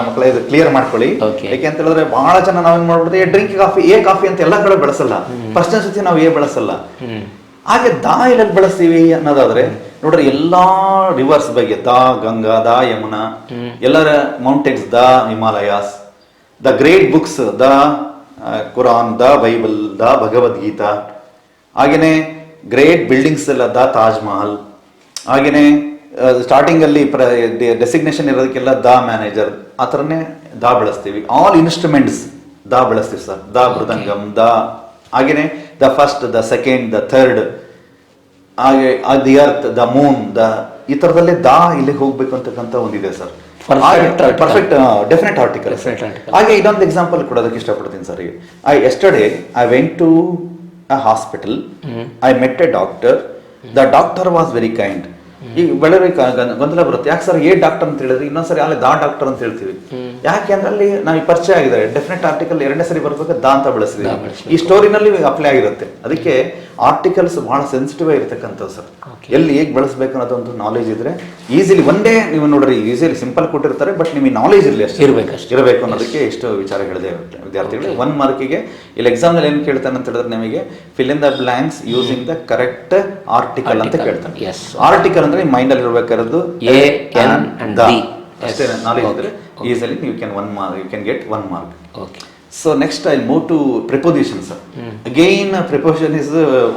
ಮಕ್ಕಳ ಇದು ಕ್ಲಿಯರ್ ಮಾಡ್ಕೊಳ್ಳಿ. ಯಾಕೆ ಅಂತ ಹೇಳಿದ್ರೆ ಬಹಳ ಜನ ನಾವೇನ್ ಮಾಡ್ಬಿಡ್ತೀವಿ, ಡ್ರಿಂಕ್ ಕಾಫಿ, ಎ ಕಾಫಿ ಅಂತ ಎಲ್ಲಾ ಕಡೆ ಬಳಸಲ್ಲ, ಫಸ್ಟ್ ಸತಿ ನಾವು ಎ ಬಳಸಲ್ಲ. ಹಾಗೆ ದಾ ಎಲ್ಲೆಲ್ಲಿ ಬಳಸ್ತೀವಿ ಅನ್ನೋದಾದ್ರೆ ನೋಡ್ರಿ, ಎಲ್ಲಾ ರಿವರ್ಸ್ ಬಗ್ಗೆ ದಾ ಗಂಗಾ, ದಾ ಯಮುನಾ, ಎಲ್ಲರ ಮೌಂಟೇನ್ಸ್ ದಾ Himalayas, the great books the Quran, the Bible, the Bhagavad Gita. ಹಾಗೇನೆ ಗ್ರೇಟ್ ಬಿಲ್ಡಿಂಗ್ಸ್ ಎಲ್ಲ ದ ತಾಜ್ ಮಹಲ್. ಹಾಗೇನೆ ಸ್ಟಾರ್ಟಿಂಗ್ ಅಲ್ಲಿ ಡೆಸಿಗ್ನೇಷನ್ ಇರೋದಕ್ಕೆಲ್ಲ ದ ಮ್ಯಾನೇಜರ್, ಆ ಥರನೇ ದಾ ಬಳಸ್ತೀವಿ. ಆಲ್ ಇನ್ಸ್ಟ್ರೂಮೆಂಟ್ಸ್ ದಾ ಬಳಸ್ತೀವಿ ಸರ್. ದ ಮೃದಂಗಂ, ದ ಹಾಗೇನೆ the first, the second, the third. ಹಾಗೆ ದಿ ಅರ್ತ್, ದ ಮೂನ್, ಈ ತರದಲ್ಲಿ ಇಲ್ಲಿಗೆ ಹೋಗ್ಬೇಕು ಅಂತಕ್ಕಂಥ ಒಂದಿದೆ ಸರ್. Perfect definite article. ಹಾಗೆ ಇದೊಂದು ಎಕ್ಸಾಂಪಲ್ ಕೊಡೋದಕ್ಕೆ ಇಷ್ಟಪಡ್ತೀನಿ sir. Yesterday I went to a hospital, I met a doctor, the doctor was very kind. ಈಗ ಬೆಳಗ್ಗೆ ಗೊಂದಲ ಬರುತ್ತೆ, ಯಾಕೆ ಸರ್ ಏ ಡಾಕ್ಟರ್ ಅಂತ ಹೇಳಿದ್ರೆ ಇನ್ನೊಂದ್ಸರಿ ಅಲ್ಲಿ ಡಾಕ್ಟರ್ ಅಂತ ಹೇಳ್ತೀವಿ. ಯಾಕೆ ಅಂದ್ರೆ ಅಲ್ಲಿ ನಮಗೆ ಪರಿಚಯ ಆಗಿದೆ, ಡೆಫಿನೆಟ್ ಆರ್ಟಿಕಲ್ ಎರಡನೇ ಸರಿ ಬರ್ಬೇಕು ಅಂತ ಬಳಸಿದ್ವಿ. ಈ ಸ್ಟೋರಿನಲ್ಲಿ ಅಪ್ಲೈ ಆಗಿರುತ್ತೆ. ಅದಕ್ಕೆ ಆರ್ಟಿಕಲ್ಸ್ ಬಹಳ ಸೆನ್ಸಿಟಿವ್ ಆಗಿರ್ತಕ್ಕಂಥದ್ದು ಸರ್. ಎಲ್ಲಿ ಹೇಗೆ ಬಳಸಬೇಕು ಅನ್ನೋದೊಂದು ನಾಲೆಜ್ ಇದ್ರೆ ಈಸಿಲಿ ಒಂದೇ ನೀವು ನೋಡ್ರಿ, ಈಸಿಲಿ ಸಿಂಪಲ್ ಕೊಟ್ಟಿರ್ತಾರೆ, ಬಟ್ ನಿಮಗೆ ನಾಲೆಜ್ ಇರಲಿ ಅಷ್ಟೇ ಇರಬೇಕು ಅನ್ನೋದಕ್ಕೆ ಎಷ್ಟು ವಿಚಾರ ಹೇಳಿದೆ ವಿದ್ಯಾರ್ಥಿಗಳು. 1 ಮಾರ್ಕಿಗೆ ಇಲ್ಲಿ ಎಕ್ಸಾಮ್ ನಲ್ಲಿ ಏನ್ ಕೇಳ್ತಾನೆ ಅಂತ ಹೇಳಿದ್ರೆ ನಿಮಗೆ fill in the blanks using the correct article ಅಂತ ಕೇಳ್ತಾನೆ. ಆರ್ಟಿಕಲ್ ಅಂದ್ರೆ ಮೈಂಡ್ ಅಲ್ಲಿ ಇರಬೇಕಾರದು ಅಷ್ಟೇ ನಾಲೆಜ್ ಇದ್ರೆ easily you can get 1 mark. So next I move to preposition sir. Again preposition is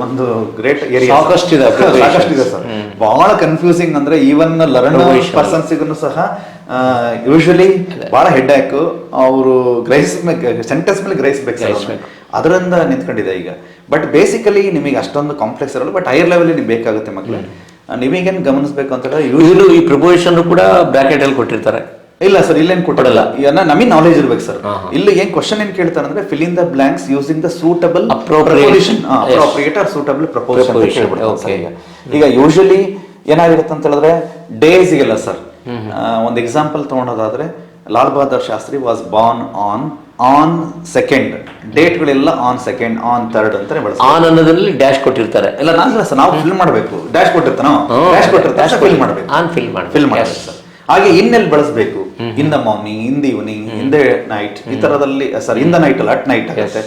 ಒಂದು ಗ್ರೇಟ್ ಏರಿಯಾ, ಸಾಕಷ್ಟಿದೆ ಸರ್. ಬಹಳ ಕನ್ಫ್ಯೂಸಿಂಗ್ ಅಂದ್ರೆ ಈವನ್ ಲರ್ನ್ ಪರ್ಸನ್ಸ್ಗೂ ಸಹ ಯೂಶಲಿ ಬಹಳ ಹೆಡ್ ಆಕ್ ಅವರು ಸೆಂಟೆನ್ಸ್ ಮೇಲೆ ಗ್ರಹಿಸ್ಬೇಕು ಸರ್, ಅದರಿಂದ ನಿಂತ್ಕೊಂಡಿದೆ ಈಗ. ಬಟ್ ಬೇಸಿಕಲಿ ನಿಮಗೆ ಅಷ್ಟೊಂದು ಕಾಂಪ್ಲೆಕ್ಸ್ ಇರಲ್ಲ, ಬಟ್ ಹೈಯರ್ ಲೆವೆಲ್ ನಿಮ್ಗೆ ಬೇಕಾಗುತ್ತೆ ಮಕ್ಕಳು. ನೀವೇಗೇನು ಗಮನಿಸಬೇಕು ಅಂತ ಹೇಳಿದ್ರೆ ಈ ಪ್ರಿಪೋಸಿಷನ್ ಕೂಡ ಬ್ರಾಕೆಟ್ ಅಲ್ಲಿ ಕೊಟ್ಟಿರ್ತಾರೆ. ಇಲ್ಲ ಸರ್, ಇಲ್ಲೇನ್ ಕೊಟ್ಟಿರಲ್ಲ, ನಮಗೆ ನಾಲೆಜ್ ಇರ್ಬೇಕು ಸರ್. ಇಲ್ಲಿ ಏನ್ ಕ್ವಶನ್ ಏನ್ ಕೇಳ್ತಾರೆ ಅಂದ್ರೆ fill in the blanks using the suitable appropriate or suitable preposition. ಈಗ ಯೂಶಲಿ ಏನಾಗಿರುತ್ತೆ ಅಂತ ಹೇಳಿದ್ರೆ ಡೇಸ್ಗೆಲ್ಲ ಸರ್, ಒಂದು ಎಕ್ಸಾಂಪಲ್ ತಗೊಳೋದಾದ್ರೆ Lal Bahadur Shastri was born on second, ಡೇಟ್ಗಳೆಲ್ಲ ಆನ್ ಸೆಕೆಂಡ್, ಆನ್ ಥರ್ಡ್ ಅಂತಾನೆ ಬಳಸ್ತಾರೆ. ಆನ್ ಅನ್ನೋದ್ರಲ್ಲಿ ಡ್ಯಾಶ್ ಕೊಟ್ಟಿರ್ತಾರೆ. ಇಲ್ಲ ನಾನು ಸರ್, ನಾವು ಫಿಲ್ ಮಾಡಬೇಕು. ಡ್ಯಾಶ್ ಕೊಟ್ಟಿರ್ತಾನೆ, ಫಿಲ್ ಮಾಡಬೇಕು, ಫಿಲ್ ಮಾಡಬೇಕು ಸರ್. ಹಾಗೆ ಇನ್ನೆಲ್ಲಿ ಬಳಸಬೇಕು, in the morning, in the evening, in the night, ಈ ತರದಲ್ಲಿ ಸರ್. ಇನ್ ದ ನೈಟ್ ಅಲ್ಲ, ಅಟ್ ನೈಟ್ ಆಗುತ್ತೆ.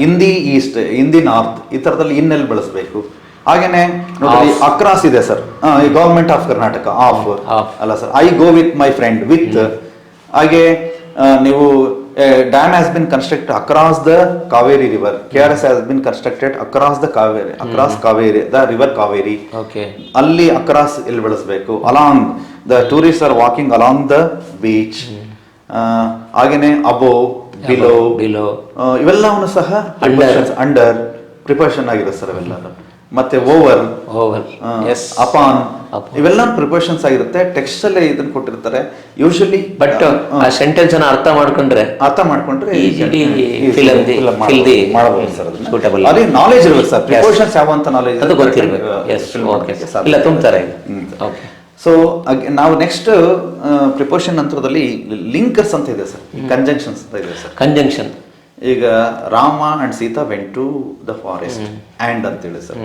In the east, in the north, ಈ ತರದಲ್ಲಿ ಇನ್ನೆಲ್ಲಿ ಬಳಸಬೇಕು. ಹಾಗೇನೆ ನೋಡಿ ಅಕ್ರಾಸ್ ಇದೆ sir, government of Karnataka of ಅಲ್ಲ sir. I go with my friend with. ಹಾಗೆ ನೀವು dam has been constructed across the Kaveri river, KRS has been constructed across the Kaveri, across Kaveri the river Kaveri. ಅಲ್ಲಿ ಅಕ್ರಾಸ್ ಎಲ್ಲಿ ಬಳಸಬೇಕು. Along the tourist are walking along the beach. ಹಾಗೇನೆ ಅಬೋವ್, ಬಿಲೋ, ಇವೆಲ್ಲವನ್ನು ಸಹ ಅಂಡರ್ ಪ್ರಿಪರೇಷನ್ ಆಗಿದೆ ಸರ್ ಅವೆಲ್ಲ. ಮತ್ತೆ ಓವರ್, ಅಪಾನ್, ಇವೆಲ್ಲ ಪ್ರಿಪರೇಷನ್ಸ್ ಆಗಿರುತ್ತೆ. ಟೆಕ್ಸ್ಟ್ ಅಲ್ಲೇ ಇದನ್ನ ಕೊಟ್ಟಿರ್ತಾರೆ ಯೂಶಲಿ. ಬಟ್ ಆ ಸೆಂಟೆನ್ಸ್ ಅನ್ನ ಅರ್ಥ ಮಾಡ್ಕೊಂಡ್ರೆ ಮಾಡಬಹುದು ಸರ್. ಅದೇ ನಾಲೆಜ್ ಇರಬೇಕು ಸರ್. ಪ್ರಿಪರೇಷನ್ಸ್ ಯಾವ ಅಂತ ನಾಲೆಜ್ ಅದು ಗೊತ್ತಿರಬೇಕು. ಇಲ್ಲ ತುಂಬ್ತಾರೆ. ಸೊ ನಾವು ನೆಕ್ಸ್ಟ್ ಪ್ರಿಪರೇಷನ್ ನಂತರದಲ್ಲಿ ಲಿಂಕರ್ಸ್ ಅಂತ ಇದೆ ಸರ್, ಕಂಜಂಕ್ಷನ್ಸ್ ಅಂತ ಇದೆ ಸರ್. ಕಂಜಂಕ್ಷನ್ ಈಗ Rama and Sita went to the forest and ಅಂತೇಳಿ sir.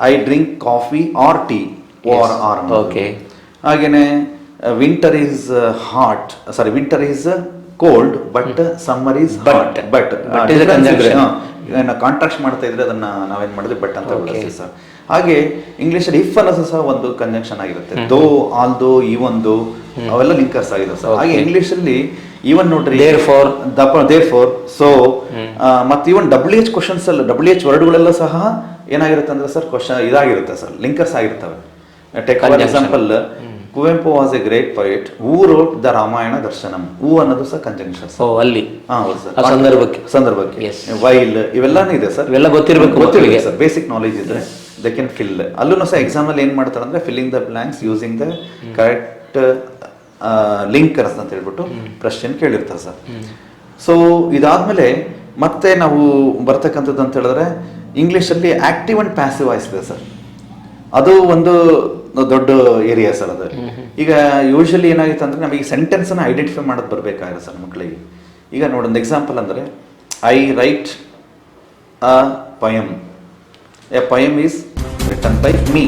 I drink coffee or tea or or. ಹಾಗೇನೆ winter is hot, sorry winter is cold but summer is hot. But contract ಮಾಡ್ತಾ ಇದ್ರೆ ಅದನ್ನ ನಾವೇನ್ ಮಾಡಿದ್ವಿ ಬಟ್ ಅಂತ ಬಳಸ್ತೀವಿ ಸರ್. ಹಾಗೆ ಇಂಗ್ಲಿಷ್ ಅಲ್ಲಿ ಇಫ್ ಅನ್ನೋದು ಸಹ ಒಂದು ಕಂಜಂಕ್ಷನ್ ಆಗಿರುತ್ತೆ. ದೋ, ಆಲ್ ದೋ, ಈವನ್ ದೋ, ಅವೆಲ್ಲ ಲಿಂಕರ್ಸ್ ಆಗಿದೆ ಸರ್. ಹಾಗೆ ಇಂಗ್ಲಿಷ್ ಅಲ್ಲಿ ಈವನ್ ನೋಡ್ರಿ ದೇರ್ ಫೋರ್, ಸೊ, ಮತ್ತೆ ಈವನ್ WH ಕ್ವಶನ್ಸ್ ಅಲ್ಲ, WH ವರ್ಡ್ಗಳೆಲ್ಲ ಸಹ ಏನಾಗಿರುತ್ತೆ ಅಂದ್ರೆ ಸರ್ ಕ್ವಶನ್ ಇದಾಗಿರುತ್ತೆ ಸರ್, ಲಿಂಕರ್ಸ್ ಆಗಿರ್ತವೆ. Take for example, Kuvempu was a great poet who wrote the Ramayana Darshanam. Who ಅನ್ನೋದು ಸಹ ಕಂಜಂಕ್ಷನ್ ಅಲ್ಲಿ ಸಂದರ್ಭಕ್ಕೆ. ವೈಲ್, ಇವೆಲ್ಲಾನು ಇದೆ ಸರ್, ಇವೆಲ್ಲ ಗೊತ್ತಿರಬೇಕು ಸರ್. ಬೇಸಿಕ್ ನಾಲೆಜ್ ಇದ್ರೆ ದೇ ಕ್ಯಾನ್ ಫಿಲ್. ಅಲ್ಲೂ ಸಹ ಎಕ್ಸಾಮ್ ಅಲ್ಲಿ ಏನ್ ಮಾಡ್ತಾರೆ ಅಂದ್ರೆ filling the blanks using the correct linkers ಅಂತ ಹೇಳ್ಬಿಟ್ಟು ಪ್ರಶ್ನೆ ಕೇಳಿರ್ತಾರೆ ಸರ್. ಸೊ ಇದಾದ್ಮೇಲೆ ಮತ್ತೆ ನಾವು ಬರ್ತಕ್ಕಂಥದ್ದು ಅಂತ ಹೇಳಿದ್ರೆ ಇಂಗ್ಲಿಷಲ್ಲಿ ಆಕ್ಟಿವ್ ಅಂಡ್ ಪ್ಯಾಸಿವ್ ವಾಯ್ಸ್ ಇದೆ ಸರ್. ಅದು ಒಂದು ದೊಡ್ಡ ಏರಿಯಾ ಸರ್ ಅದು. ಈಗ ಯೂಶಲಿ ಏನಾಗಿತ್ತು ಅಂದ್ರೆ ನಮಗೆ ಸೆಂಟೆನ್ಸ್ ಅನ್ನ ಐಡೆಂಟಿಫೈ ಮಾಡೋದು ಬರ್ಬೇಕಾಗಿದೆ ಸರ್ ಮಕ್ಕಳಿಗೆ. ಈಗ ನೋಡಿ ಒಂದು ಎಕ್ಸಾಂಪಲ್ ಅಂದ್ರೆ I write a poem. A poem is written by me.